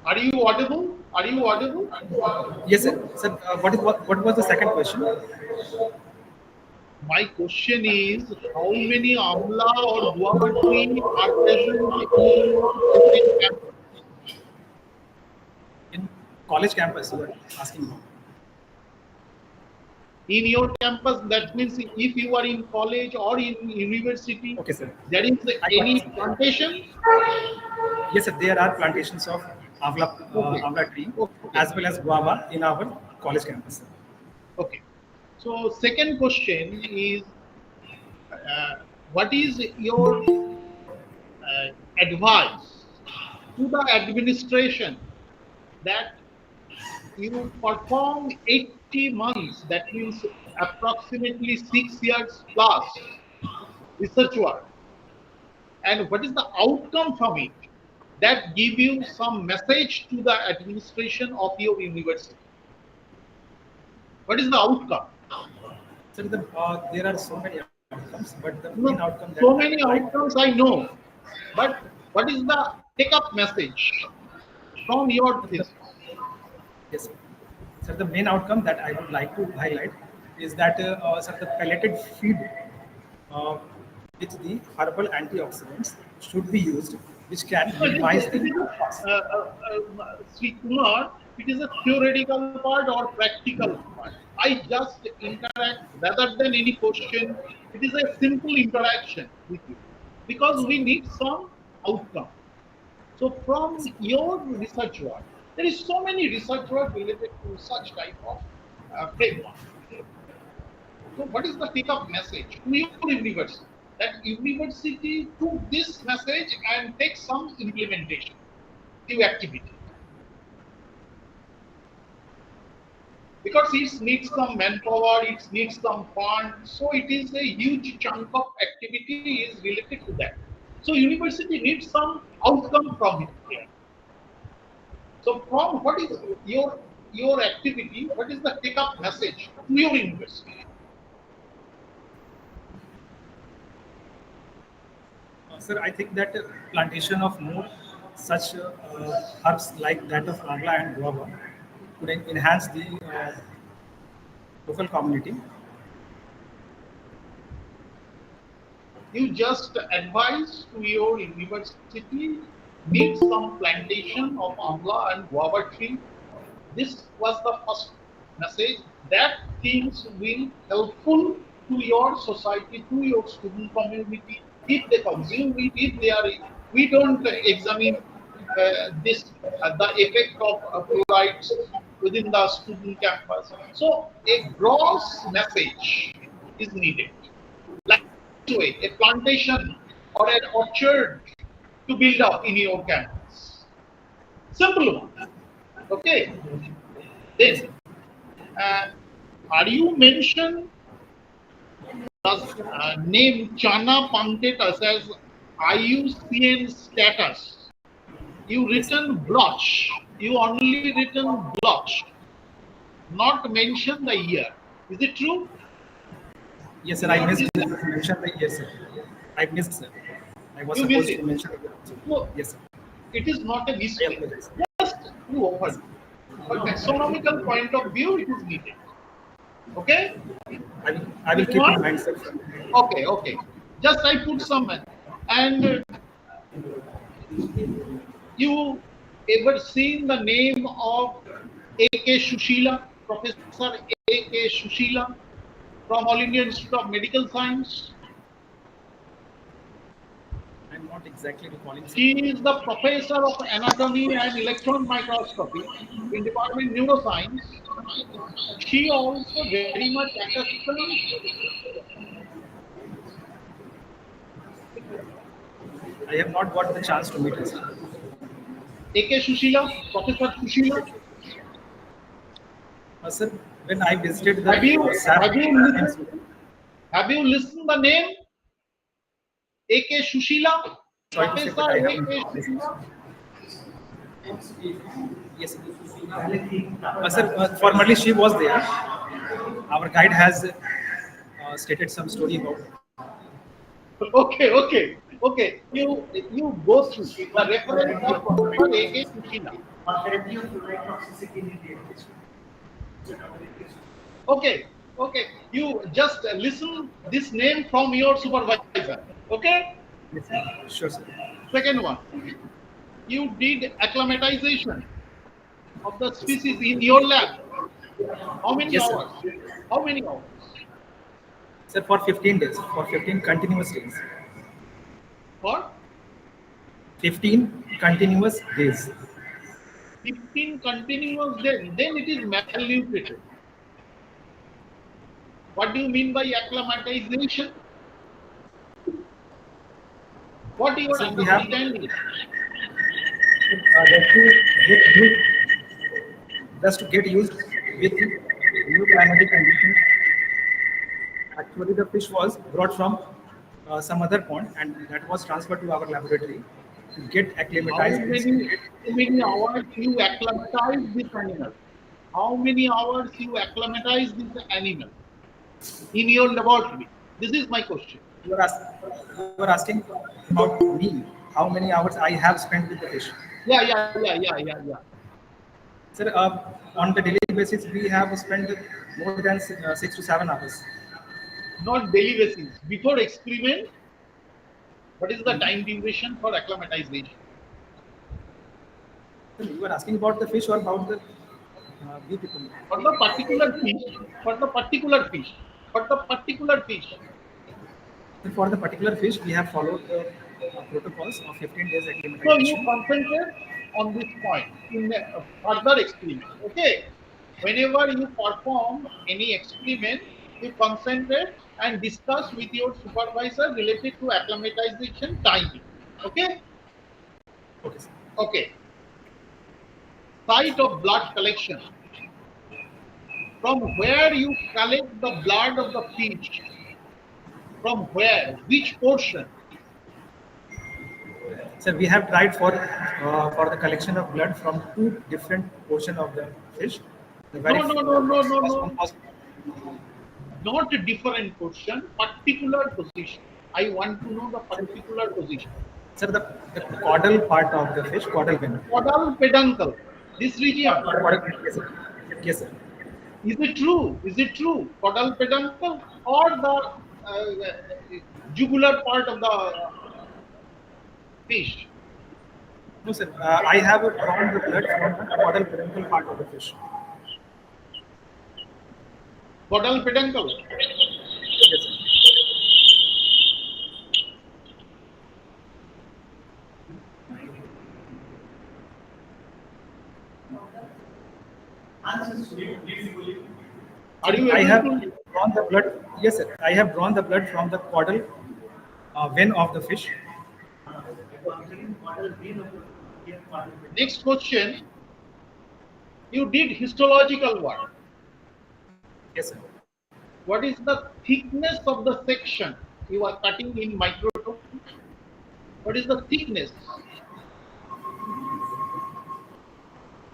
Speaker 3: Are you audible? Are you audible?
Speaker 4: Yes, sir. Sir, what was the second question?
Speaker 3: My question is how many amla or guava tree are present in your college campus?
Speaker 4: In college campus, you are asking about.
Speaker 3: In your campus, that means if you are in college or in university,
Speaker 4: Okay, sir.
Speaker 3: there is
Speaker 4: I got
Speaker 3: any
Speaker 4: it, sir.
Speaker 3: plantation?
Speaker 4: Yes, sir. There are plantations of
Speaker 3: Okay.
Speaker 4: amla tree
Speaker 3: Okay.
Speaker 4: as well as guava in our college campus, sir.
Speaker 3: Okay. So second question is, uh, what is your advice to the administration that you perform 80 months, that means approximately 6 years plus research work, and what is the outcome from it that give you some message to the administration of your university? What is the outcome?
Speaker 4: Sir, there are so many outcomes, but the main
Speaker 3: No,
Speaker 4: outcome that I
Speaker 3: so
Speaker 4: would
Speaker 3: many
Speaker 4: like,
Speaker 3: outcomes I know, but what is the take up message from your
Speaker 4: the,
Speaker 3: thesis?
Speaker 4: yes, sir. Sir, the main outcome that I would like to highlight is that, sir, the pelleted feed uh, with the herbal antioxidants should be used, which can
Speaker 3: No,
Speaker 4: minimize
Speaker 3: it
Speaker 4: the
Speaker 3: is a, Sri Kumar, it is a theoretical part or practical part. I just interact rather than any question. It is a simple interaction with you because we need some outcome. So from your research work, there is so many research work related to such type of framework. So what is the take-up message to your university? That university took this message and take some implementation, to activity. Because it needs some manpower, it needs some fund, so it is a huge chunk of activity is related to that. So university needs some outcome from it. So from what is your activity, what is the take-up message to your university?
Speaker 4: sir, I think that plantation of more such herbs like that of amla and guava could enhance the local community.
Speaker 3: You just advise to your university need some plantation of amla and guava tree. This was the first message that things will helpful to your society, to your student community, if they consume it, if they are. We don't examine this the effect of fluorides within the student campus. So a gross message is needed. Like this way, a plantation or an orchard to build up in your campus. Simple one. Okay.
Speaker 4: Yes,
Speaker 3: Then,
Speaker 4: sir.
Speaker 3: uh, are you mentioned the name Chana punctatus as IUCN status? You
Speaker 4: Yes, sir.
Speaker 3: written blotch. You only written blotch, not mention the year. Is it true?
Speaker 4: Yes, sir. I missed to mention the yes, sir. I missed, sir. I was
Speaker 3: You missed
Speaker 4: supposed to
Speaker 3: it.
Speaker 4: mention.
Speaker 3: So
Speaker 4: Yes, sir.
Speaker 3: it is not a
Speaker 4: I
Speaker 3: mystery.
Speaker 4: apologize.
Speaker 3: Just you open. For taxonomical point of view, it is needed. Okay?
Speaker 4: I will
Speaker 3: This
Speaker 4: keep in
Speaker 3: one?
Speaker 4: mind, sir.
Speaker 3: Okay, okay. Just I put some. And you ever seen the name of A.K. Shushila, Professor A.K. Shushila from All India Institute of Medical Science?
Speaker 4: I'm not exactly recalling, sir.
Speaker 3: She is the professor of anatomy and electron microscopy in Department Neuroscience. She also very much accustomed.
Speaker 4: I have not got the chance to meet her, sir.
Speaker 3: A.K. Shushila, Professor Shushila.
Speaker 4: Sir, when I visited the
Speaker 3: Have you
Speaker 4: SAP,
Speaker 3: have you listened? Have you listened the name A.K. Shushila?
Speaker 4: sorry to say, but
Speaker 3: Professor
Speaker 4: I
Speaker 3: A.K.
Speaker 4: haven't listened.
Speaker 3: Shushila.
Speaker 4: Yes, sir. Formerly she was there. Our guide has stated some story about.
Speaker 3: Okay, okay, okay. You go through the reference of Professor A.K. Shushila. Okay, okay. You just listen this name from your supervisor. Okay.
Speaker 4: Yes, sir. Sure, sir.
Speaker 3: Second one, you did acclimatization of the species in your lab. How many
Speaker 4: Yes, sir.
Speaker 3: hours? How many hours?
Speaker 4: Sir, for 15 days, for 15 continuous days.
Speaker 3: For
Speaker 4: 15 continuous days.
Speaker 3: 15 continuous days. Then it is malnutrition. What do you mean by acclimatization? What you are
Speaker 4: Sir, we have
Speaker 3: understanding?
Speaker 4: just to get used with the new climatic conditions. Actually, the fish was brought from some other pond and that was transferred to our laboratory to get
Speaker 3: How
Speaker 4: acclimatized.
Speaker 3: many hours you acclimatize this animal? How many hours you acclimatize this animal in your laboratory? This is my question.
Speaker 4: You are asking about me, how many hours I have spent with the fish.
Speaker 3: Yeah.
Speaker 4: Sir, on the daily basis, we have spent more than 6 to 7 hours.
Speaker 3: Not daily basis. Before experiment, what is the time duration for acclimatization?
Speaker 4: Sir, you are asking about the fish or about the we people?
Speaker 3: For the particular fish, for the particular fish, for the particular fish.
Speaker 4: Sir, for the particular fish, we have followed the protocols of 15 days
Speaker 3: So you
Speaker 4: acclimatization.
Speaker 3: concentrate on this point in the further experiment. Okay. Whenever you perform any experiment, you concentrate and discuss with your supervisor related to acclimatization timing. Okay.
Speaker 4: Okay, sir.
Speaker 3: Okay. Site of blood collection. From where you collect the blood of the fish? From where? Which portion?
Speaker 4: Sir, we have tried for the collection of blood from two different portions of the fish. The very first one
Speaker 3: No.
Speaker 4: was
Speaker 3: Not a different portion, particular position. I want to know the particular position.
Speaker 4: sir the caudal part of the fish, caudal fin.
Speaker 3: Caudal peduncle. This region.
Speaker 4: Yes, sir. Yes, sir.
Speaker 3: Is it true? Is it true? Caudal peduncle or the jugular part of the fish?
Speaker 4: No, sir. I have drawn the blood from the caudal parental part of the fish.
Speaker 3: Caudal peduncle.
Speaker 4: Yes, sir.
Speaker 3: Are you
Speaker 4: I
Speaker 3: able
Speaker 4: have
Speaker 3: to?
Speaker 4: drawn the blood. Yes, sir. I have drawn the blood from the caudal vein of the fish.
Speaker 3: Next question. You did histological work.
Speaker 4: Yes, sir.
Speaker 3: What is the thickness of the section you are cutting in microtome? What is the thickness?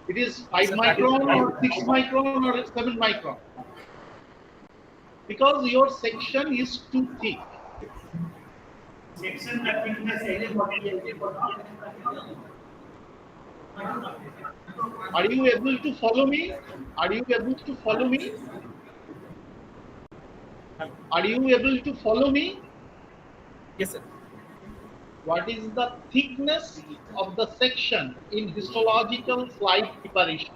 Speaker 3: It is 5
Speaker 4: Sir, that is
Speaker 3: micron or 6 micron or 7 micron. because your section is too thick. Are you able to follow me? Are you able to follow me? Are you able to follow me?
Speaker 4: Yes, sir.
Speaker 3: What is the thickness of the section in histological slide preparation?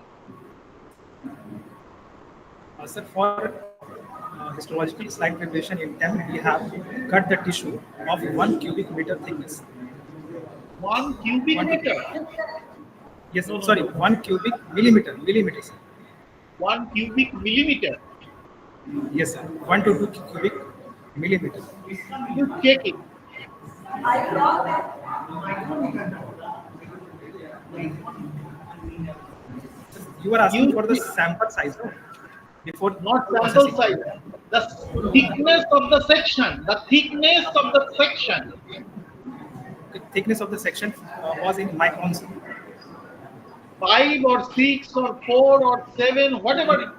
Speaker 4: Sir, for histological slide preparation in TEM, we have cut the tissue of 1 cubic meter thickness.
Speaker 3: 1 cubic
Speaker 4: One,
Speaker 3: meter?
Speaker 4: yes,
Speaker 3: No, no,
Speaker 4: sorry,
Speaker 3: no.
Speaker 4: 1 cubic millimeter, sir.
Speaker 3: 1 cubic millimeter.
Speaker 4: Yes, sir. 1 to 2 cubic millimeter.
Speaker 3: You check it.
Speaker 4: You are asking
Speaker 3: You
Speaker 4: for the sample size, no? Before
Speaker 3: not sample
Speaker 4: processing.
Speaker 3: size. The thickness of the section. The thickness of the section.
Speaker 4: The thickness of the section was in microns.
Speaker 3: 5 or 6 or 4 or 7, whatever.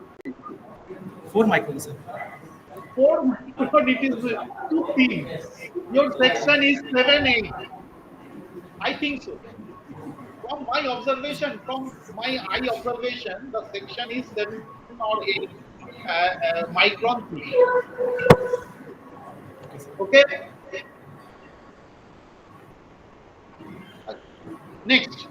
Speaker 4: 4 microns, sir.
Speaker 3: 4 micron, it is too thin. Your section is 7, 8. I think so. From my observation, from my eye observation, the section is 7 or 8 micron thick. Okay. Next.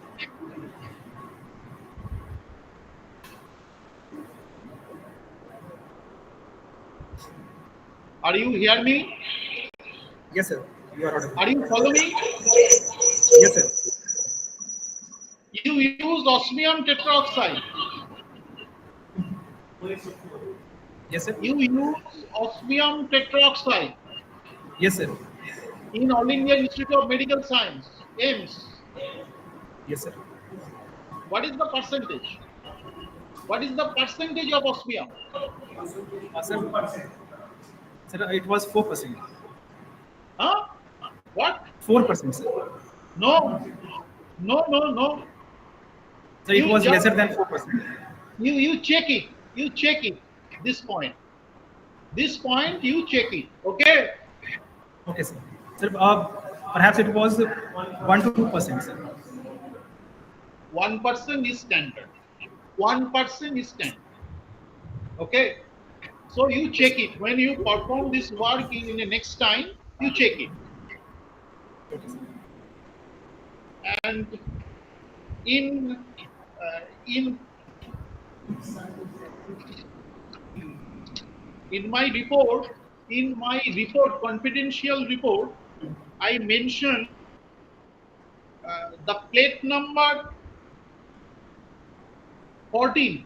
Speaker 3: Are you hear me?
Speaker 4: Yes, sir. You are audible.
Speaker 3: Are you follow me?
Speaker 4: Yes, sir.
Speaker 3: You use osmium tetroxide.
Speaker 4: Yes, sir.
Speaker 3: You use osmium tetroxide
Speaker 4: Yes, sir.
Speaker 3: in All India Institute of Medical Science, AIMS.
Speaker 4: Yes, sir.
Speaker 3: What is the percentage? What is the percentage of osmium?
Speaker 4: Sir, it was 4%.
Speaker 3: Huh? What?
Speaker 4: 4%, sir.
Speaker 3: No, no, no, no.
Speaker 4: So it
Speaker 3: You
Speaker 4: was
Speaker 3: just
Speaker 4: lesser than 4%.
Speaker 3: you check it. You check it. This point. This point you check it. Okay.
Speaker 4: Okay, sir. Sir, perhaps it was 1 to 2%, sir.
Speaker 3: 1% is standard. 1% is standard. Okay. So you check it when you perform this work in the next time. You check it.
Speaker 4: Okay, sir.
Speaker 3: And in uh, in in my report, confidential report, I mentioned the plate number 14,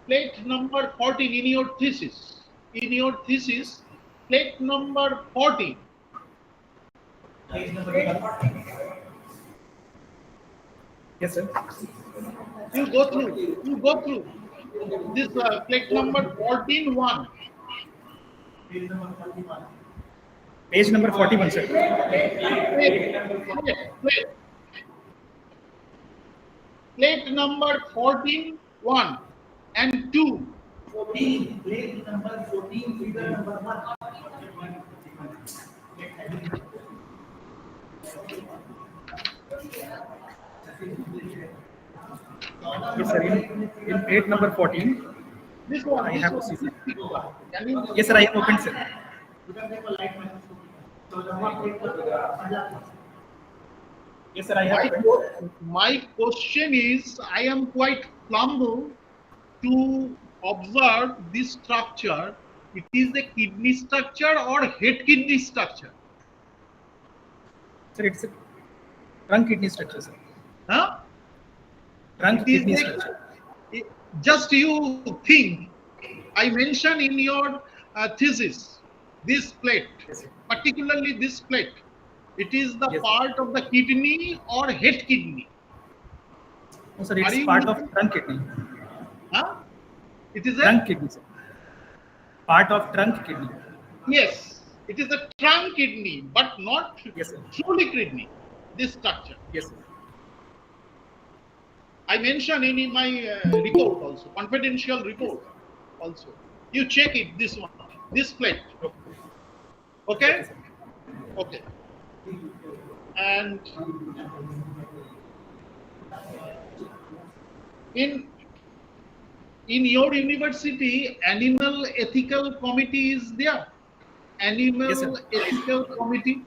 Speaker 3: plate number 14 in your thesis. In your thesis, plate number 14.
Speaker 4: Yes, sir.
Speaker 3: You go through. You go through this plate number 14.1.
Speaker 4: Page number 41, sir.
Speaker 3: Plate, plate number 14.1 and 2.
Speaker 4: Yes, sir. In page number 14,
Speaker 3: This one,
Speaker 4: I
Speaker 3: this
Speaker 4: have to
Speaker 3: one,
Speaker 4: see,
Speaker 3: this
Speaker 4: sir.
Speaker 3: big one. Can you?
Speaker 4: Yes, sir. I have opened, sir. Yes, sir. I have opened.
Speaker 3: My question is, I am quite flumble to observe this structure. It is a kidney structure or head kidney structure?
Speaker 4: Sir, it's a trunk kidney structure, sir.
Speaker 3: Huh?
Speaker 4: Trunk
Speaker 3: It
Speaker 4: kidney
Speaker 3: is
Speaker 4: structure.
Speaker 3: just you think. I mentioned in your thesis this plate,
Speaker 4: Yes, sir.
Speaker 3: particularly this plate. It is the
Speaker 4: Yes, sir.
Speaker 3: part of the kidney or head kidney.
Speaker 4: No, sir.
Speaker 3: Are
Speaker 4: It's
Speaker 3: you
Speaker 4: part
Speaker 3: with
Speaker 4: of
Speaker 3: me?
Speaker 4: trunk kidney.
Speaker 3: Huh? It is a
Speaker 4: Trunk kidney, sir. Part of trunk kidney.
Speaker 3: yes. It is a trunk kidney, but not
Speaker 4: Yes, sir.
Speaker 3: truly kidney. This structure.
Speaker 4: Yes, sir.
Speaker 3: I mentioned in my report also, confidential report also. You check it. This one. this plate.
Speaker 4: Okay,
Speaker 3: Okay?
Speaker 4: sir.
Speaker 3: Okay. And in your university, animal ethical committee is there.
Speaker 4: Yes, sir.
Speaker 3: Animal ethical committee.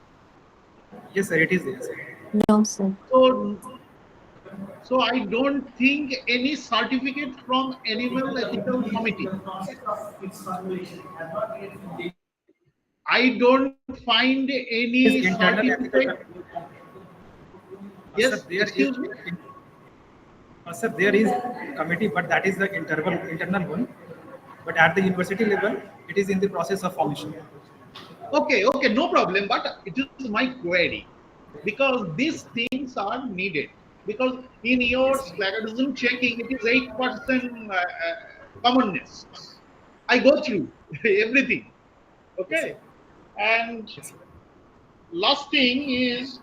Speaker 4: Yes, sir. It is there, sir.
Speaker 5: No, sir.
Speaker 3: So I don't think any certificate from animal ethical committee. I don't find
Speaker 4: It is
Speaker 3: any
Speaker 4: internal ethical.
Speaker 3: certificate.
Speaker 4: Sir,
Speaker 3: Yes,
Speaker 4: there is.
Speaker 3: excuse me.
Speaker 4: Sir, there is committee, but that is the internal one. But at the university level, it is in the process of formation.
Speaker 3: Okay, okay, no problem. But it is my query because these things are needed. Because in your plagiarism checking, it is 8% commonness. I go through everything.
Speaker 4: Yes, sir.
Speaker 3: Okay, and
Speaker 4: Yes, sir.
Speaker 3: last thing is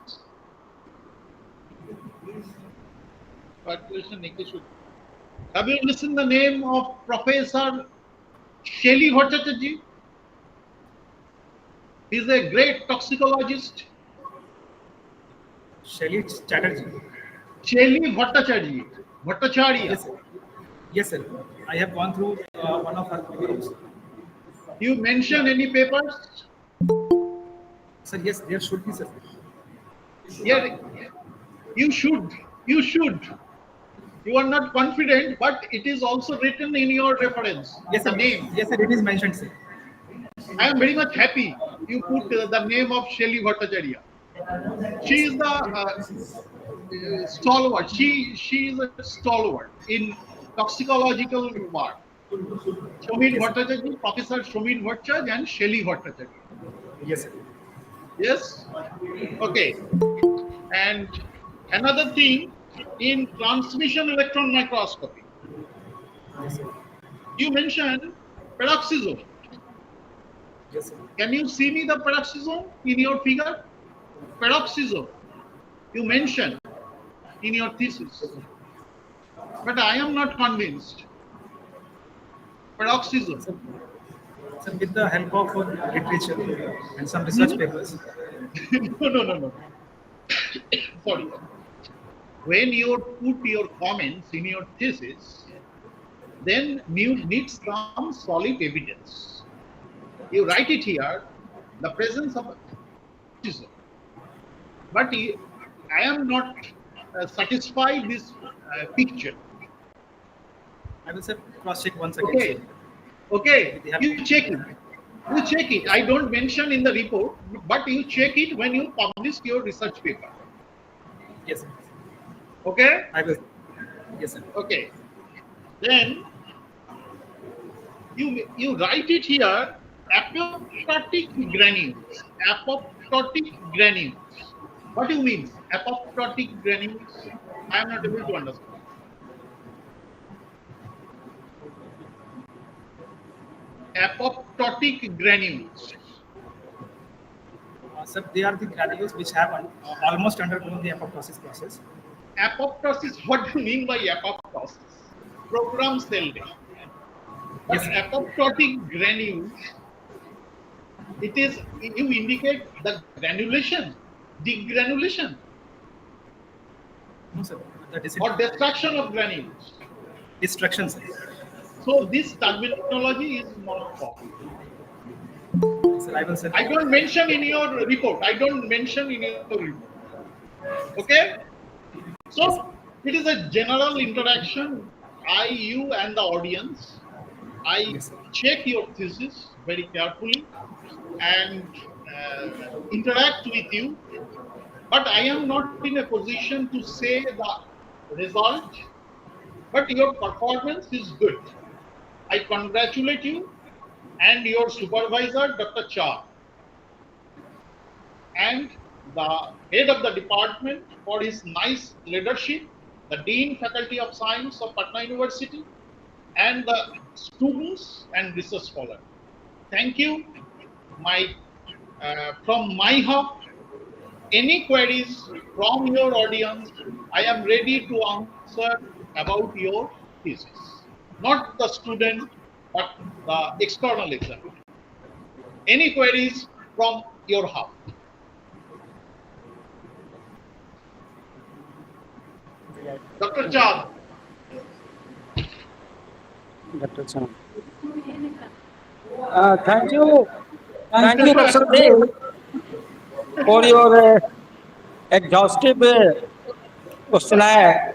Speaker 3: have you listened the name of Professor Shelly Bhattacharya? He's a great toxicologist.
Speaker 4: Shelly Chatterjee.
Speaker 3: Shelly Bhattacharya. Bhattacharya.
Speaker 4: Yes, sir. Yes, sir. I have gone through one of her videos.
Speaker 3: You mention any papers?
Speaker 4: Sir, yes, there should be, sir.
Speaker 3: Yeah, you should. You should. You are not confident, but it is also written in your reference,
Speaker 4: Yes,
Speaker 3: the
Speaker 4: sir.
Speaker 3: name.
Speaker 4: Yes, sir. It is mentioned, sir.
Speaker 3: I am very much happy you put the name of Shelly Bhattacharya. She is the stalwart. She is a stalwart in toxicological part. Shomin
Speaker 4: Yes, sir.
Speaker 3: Bhattacharya, Professor Shomin Bhattacharya and Shelly Bhattacharya.
Speaker 4: Yes, sir.
Speaker 3: Yes? Okay. And another thing, in transmission electron microscopy,
Speaker 4: Yes, sir.
Speaker 3: you mentioned peroxisome.
Speaker 4: Yes, sir.
Speaker 3: Can you see me the peroxisome in your figure? Peroxisome, you mentioned in your thesis. But I am not convinced. Peroxisome.
Speaker 4: Sir, sir, with the help of literature and some research papers.
Speaker 3: No. Sorry. When you put your comments in your thesis, then you need some solid evidence. You write it here, the presence of peroxisome. But I am not satisfied this picture.
Speaker 4: I will, sir, cross check once again.
Speaker 3: Okay,
Speaker 4: Sir.
Speaker 3: okay,
Speaker 4: They have-
Speaker 3: you check it. You check it. I don't mention in the report, but you check it when you publish your research paper.
Speaker 4: Yes, sir.
Speaker 3: Okay?
Speaker 4: I will. Yes, sir.
Speaker 3: Okay. Then you write it here, apoptotic granules. Apoptotic granules. What do you mean? Apoptotic granules? I am not able to understand. Apoptotic granules.
Speaker 4: Sir, they are the granules which have almost undergone the apoptosis process.
Speaker 3: Apoptosis, what do you mean by apoptosis? Program cell death. But
Speaker 4: Yes, sir.
Speaker 3: apoptotic granules, it is, you indicate the granulation, degranulation,
Speaker 4: No, sir. The
Speaker 3: or destruction of granules.
Speaker 4: destruction, sir.
Speaker 3: So this terminology is not proper.
Speaker 4: Sir, I will, sir.
Speaker 3: I don't mention in your report. I don't mention in your report. Okay? So it is a general interaction. You and the audience. I
Speaker 4: Yes, sir.
Speaker 3: check your thesis very carefully and interact with you. But I am not in a position to say the result. But your performance is good. I congratulate you and your supervisor, Dr. Char, and the head of the department for his nice leadership, the Dean Faculty of Science of Patna University, and the students and research scholars. Thank you. From my hub, any queries from your audience, I am ready to answer about your thesis. Not the student, but the external examiner. Any queries from your heart? Dr. Chand.
Speaker 2: Dr. Chan. Thank you, Professor Dev, for your exhaustive questionnaire.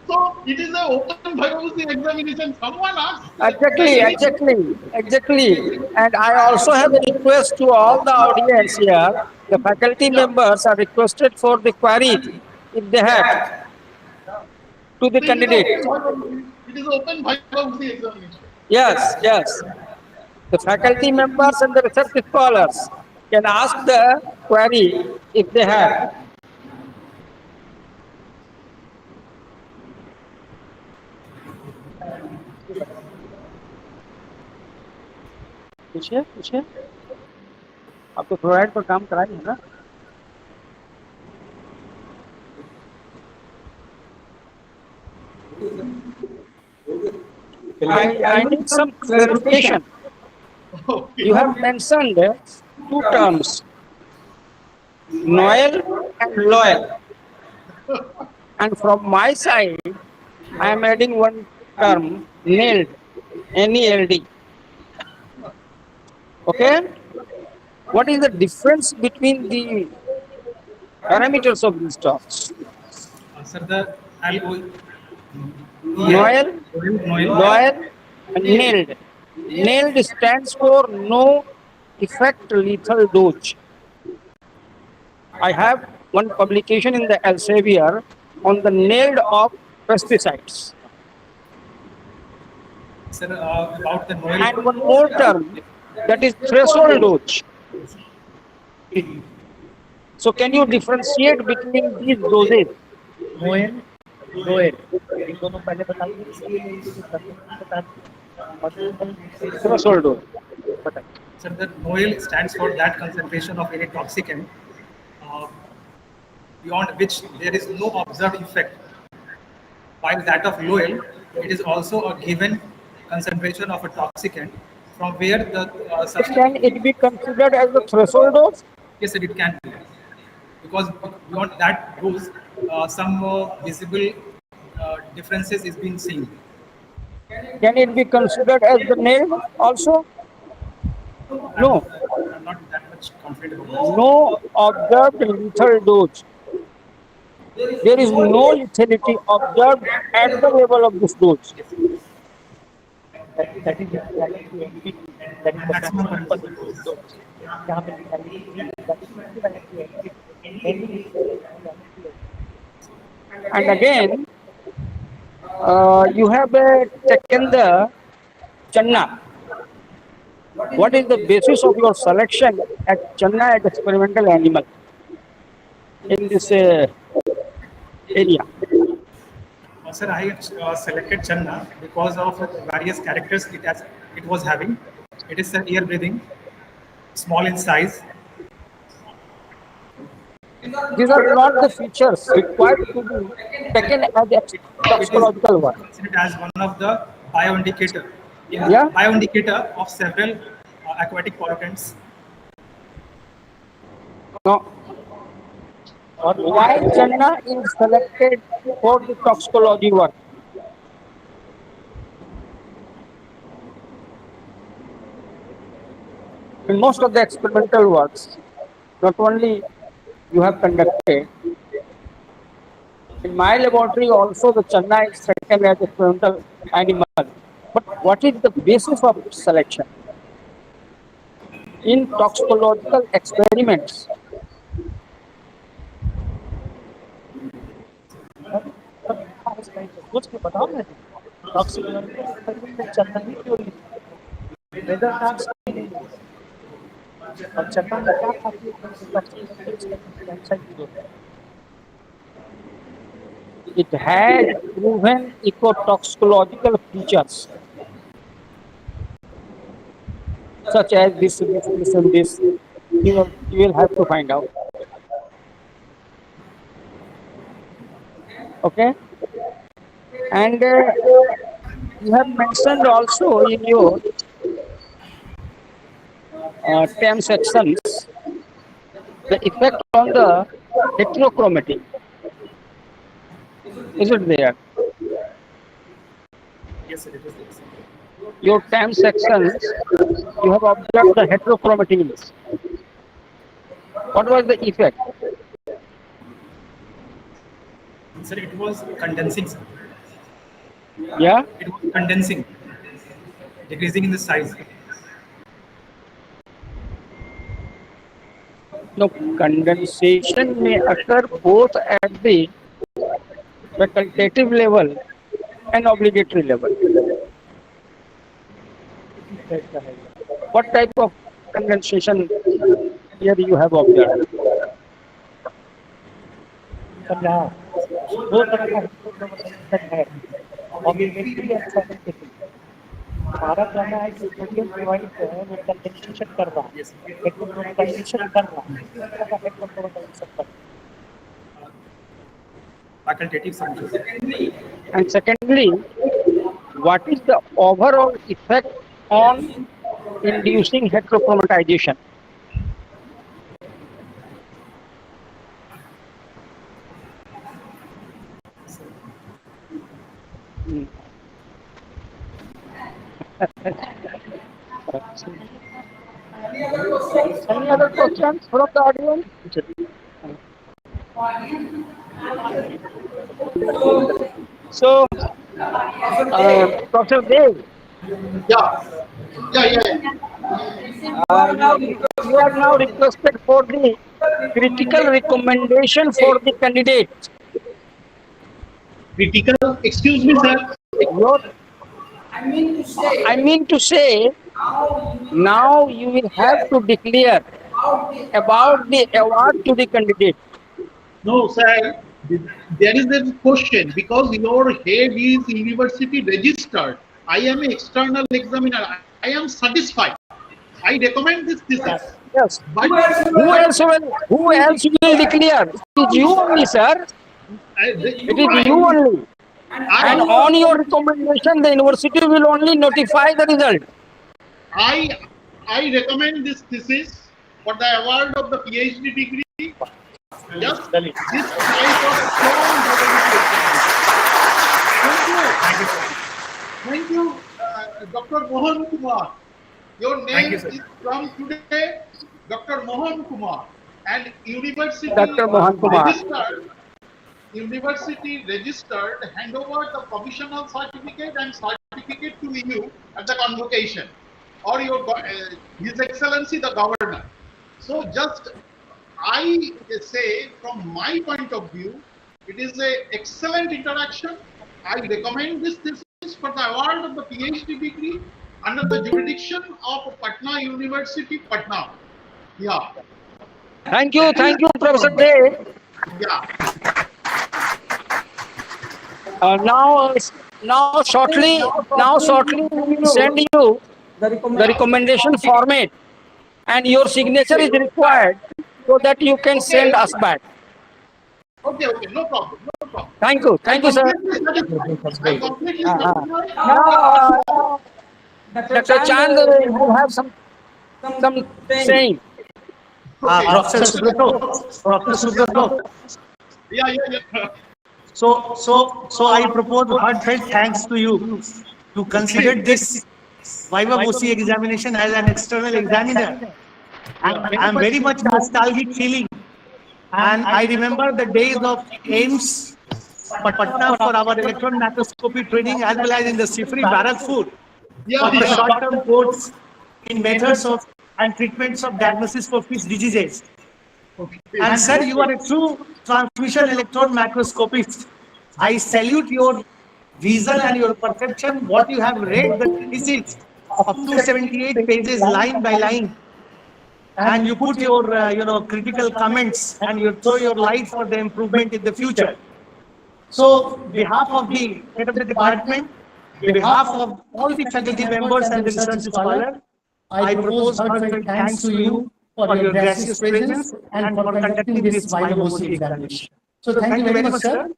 Speaker 3: So it is an open Viva-Voce examination. Someone asks any.
Speaker 2: Exactly. And I also have a request to all the audience here. The faculty
Speaker 3: Yeah.
Speaker 2: members are requested for the query if they have to the
Speaker 3: So it is an
Speaker 2: candidate.
Speaker 3: open Viva-Voce. It is an open Viva-Voce examination.
Speaker 2: Yes. The faculty members and the research scholars can ask the query if they have. पूछिए आपको provide पर काम कराई है ना I need some clarification.
Speaker 3: Okay.
Speaker 2: You have mentioned two terms, Noel and loyal. And from my side, I am adding one term, nailed, N-E-L-D. Okay? What is the difference between the parameters of these terms?
Speaker 4: Sir, the LO,
Speaker 2: Noel, loyal, and nailed. Nailed stands for no effect lethal dose. I have one publication in the Elsevier on the nailed of pesticides.
Speaker 4: Sir, about the Noel.
Speaker 2: And one more term, that is threshold dose. So can you differentiate between these doses?
Speaker 5: मोएन लोएड इन दोनों पहले बता दीजिए इसलिए बता दीजिए
Speaker 2: Threshold dose.
Speaker 4: बताइए. Sir, the Noel stands for that concentration of any toxicant uh, beyond which there is no observed effect. While that of Lowell, it is also a given concentration of a toxicant from where the substance.
Speaker 2: Can it be considered as a threshold dose?
Speaker 4: Yes, sir, it can be. Because beyond that dose, some visible differences is being seen.
Speaker 2: Can it be considered as the nail also? No.
Speaker 4: I'm not that much confident about that.
Speaker 2: No observed lethal dose. There is no lethality observed at the level of this dose.
Speaker 5: that is that is the maximum dose जहाँ पे
Speaker 2: And again, you have taken the channa. What is the basis of your selection at channa as experimental animal in this area?
Speaker 4: Sir, I selected Channa because of various characters it was having. It is air breathing, small in size.
Speaker 2: These are not the features required to be taken as toxicological one.
Speaker 4: Considered as one of the bioindicator.
Speaker 2: Yeah.
Speaker 4: Bioindicator of several aquatic pollutants.
Speaker 2: Now, why channa is selected for the toxicology work? In most of the experimental works, not only you have conducted, in my laboratory also the channa is taken as experimental animal. But what is the basis of selection? In toxicological experiments,
Speaker 5: कुछ के बताओ ना toxicology में चलना ही क्यों नहीं weather talks अब चलना में क्या खाती है
Speaker 2: it has proven ecotoxicological features such as this and this. You will have to find out. Okay, and you have mentioned also in your 10 sections, the effect on the heterochromatic. Is it there?
Speaker 4: Yes, sir, it is this.
Speaker 2: Your 10 sections, you have observed the heterochromatic. What was the effect?
Speaker 4: Sir, it was condensing, sir.
Speaker 2: Yeah?
Speaker 4: It was condensing, decreasing in the size.
Speaker 2: No, condensation may occur both at the facultative level and obligatory level. What type of condensation here you have observed?
Speaker 5: यहाँ दो तरह का हेटेरोक्रोमेटाइजेशन है, obligatory and facultative. हमारा कहना है कि sodium chloride जो है वो कंडेंसेशन कर रहा है, हेटेरोक्रोमेटाइजेशन कर रहा है, किस तरह का हेटेरोक्रोमेटाइजेशन कर रहा है?
Speaker 4: Facultative solution.
Speaker 2: And secondly, what is the overall effect on inducing heterochromatization? Any other questions from the audience? So, Professor Dev,
Speaker 3: Yeah.
Speaker 2: you are now requested for the critical recommendation for the candidate.
Speaker 3: Critical. Excuse me, sir.
Speaker 2: Your, I mean to say, now you will have to declare about the award to the candidate.
Speaker 3: No, sir. There is a question because your head is university registered. I am an external examiner. I am satisfied. I recommend this thesis.
Speaker 2: Yes.
Speaker 3: But
Speaker 2: Who else will declare? It is you only, sir. It is you only. And on your recommendation, the university will only notify the result.
Speaker 3: I recommend this thesis for the award of the PhD degree. Just this type of strong Thank you, Dr. Mohan Kumar. Your name is from today, Dr. Mohan Kumar, and university
Speaker 2: Dr. Mohan Kumar.
Speaker 3: University registered, hand over the provisional certificate and certificate to you at the convocation, or your His Excellency the Governor. So just I say from my point of view, it is an excellent interaction. I recommend this thesis for the award of the PhD degree under the jurisdiction of Patna University, Patna. Yeah.
Speaker 2: Thank you, Professor Dev.
Speaker 3: Yeah.
Speaker 2: Now shortly we will send you the recommendation format, and your signature is required so that you can send us back.
Speaker 3: Okay, no problem.
Speaker 2: Thank you, sir.
Speaker 3: I completely satisfied.
Speaker 2: Now, Dr. Chand, you have some saying.
Speaker 5: Professor Subrato.
Speaker 3: Yeah.
Speaker 5: So I propose heartfelt thanks to you to consider this Viva-Voce examination as an external examiner. I'm very much nostalgic feeling, and I remember the days of AIMS, Patna for our electron microscopy training, as well as in the Sifri Barakpur for the short-term course in methods of and treatments of diagnosis for fish diseases. And sir, you are a true transmission electron macroscopist. I salute your vision and your perception. What you have read the thesis of 278 pages line by line, and you put your critical comments and you throw your light for the improvement in the future. So, behalf of the head of the department, behalf of all the faculty members and the research scholars, I propose heartfelt thanks to you for your gracious presence and for conducting this Viva-Voce examination. So thank you very much, sir.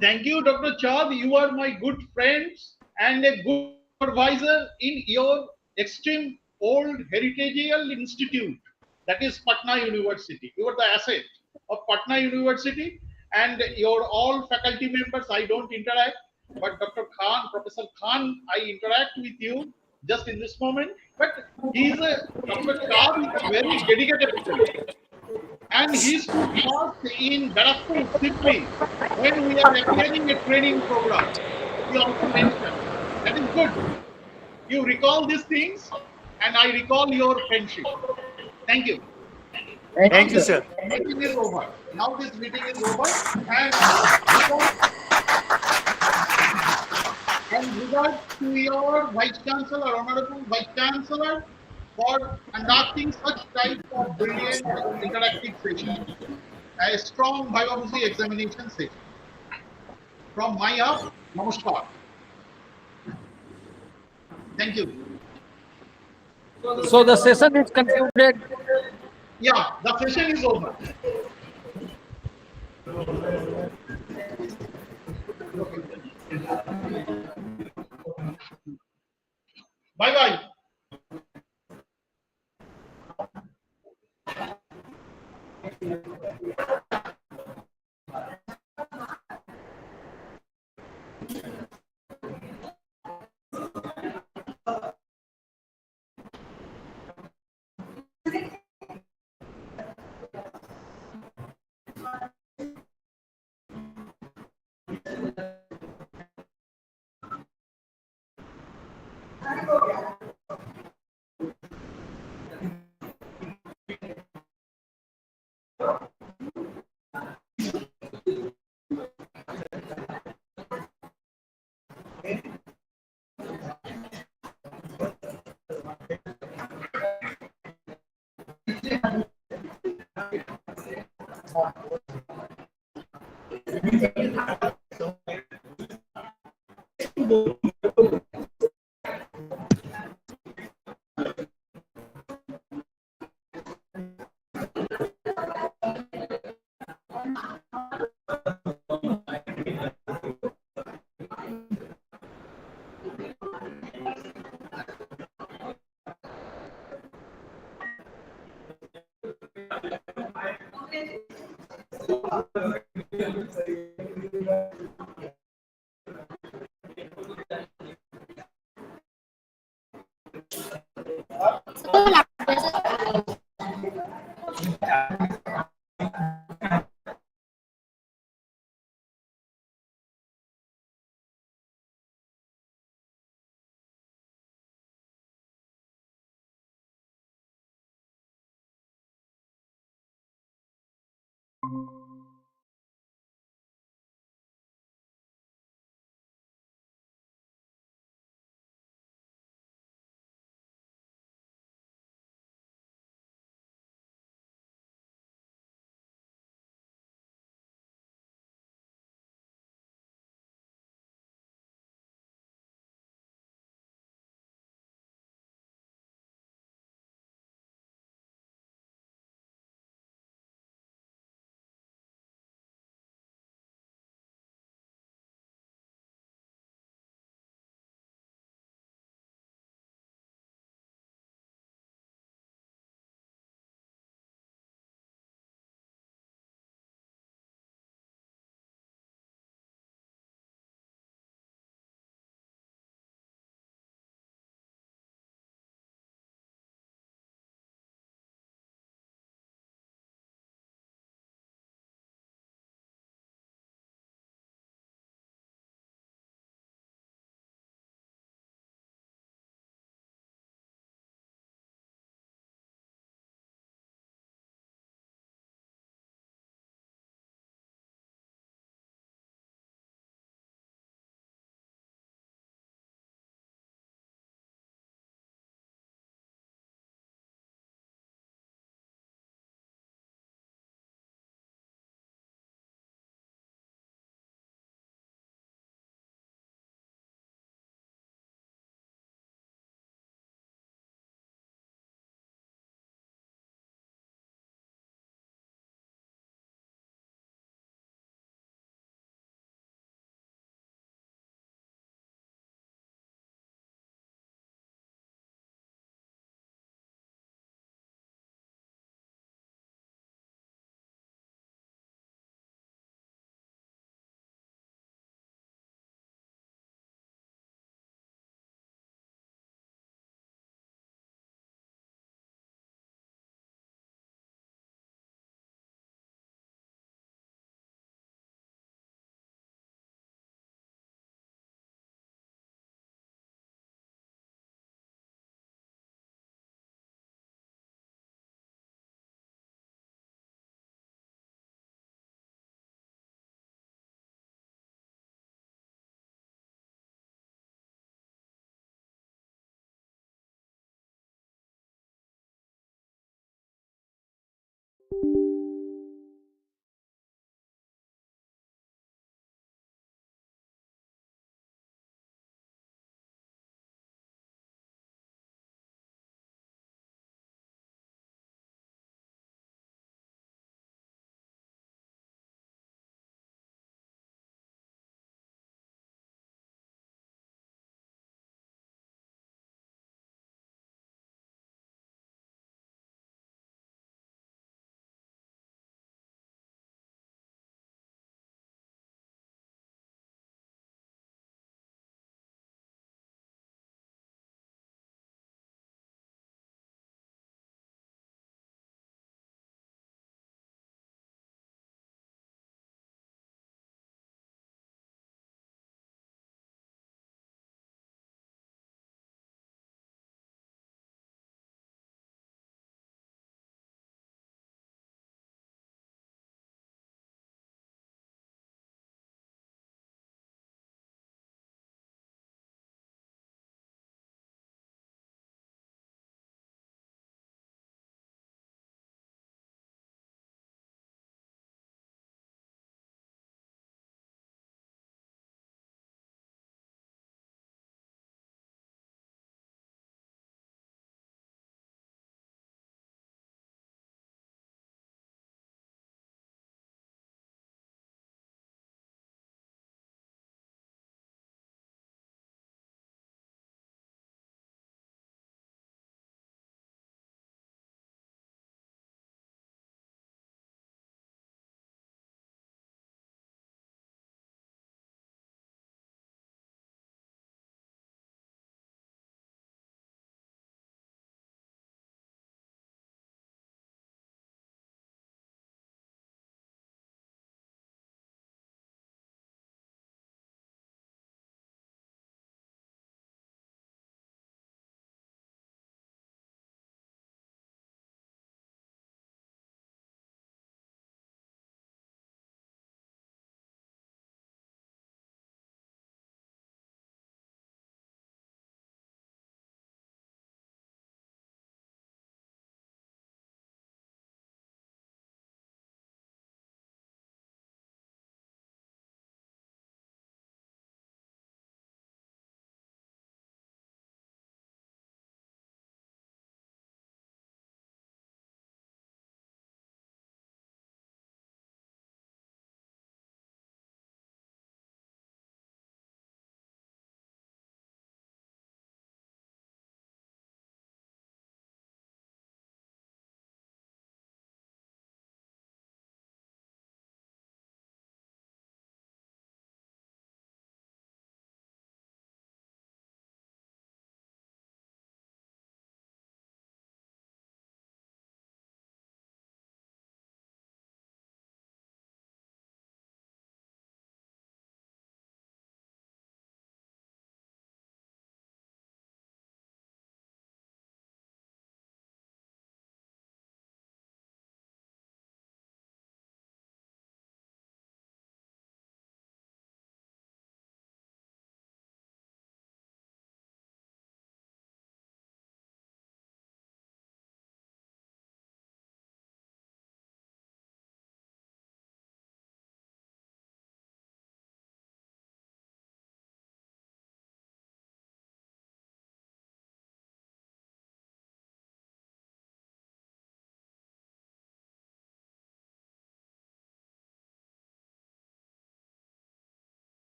Speaker 3: Thank you, Dr. Chad. You are my good friends and a good supervisor in your extreme old heritageal institute, that is Patna University. You are the asset of Patna University, and your all faculty members, I don't interact, but Dr. Khan, Professor Khan, I interact with you just in this moment. But Dr. Khan is a very dedicated student, and he stood first in Barakpur, simply when we are appearing a training program. He also mentioned. That is good. You recall these things, and I recall your friendship. Thank you. Now
Speaker 5: Thank you,
Speaker 3: this
Speaker 5: sir.
Speaker 3: meeting is over. Now this meeting is over, and regards to your Vice Chancellor, Honorable Vice Chancellor, for conducting such type of brilliant interactive session, a strong Viva-Voce examination session. From my up, namaskar. Thank you.
Speaker 2: So the session is concluded.
Speaker 3: Yeah, the session is over. Bye bye.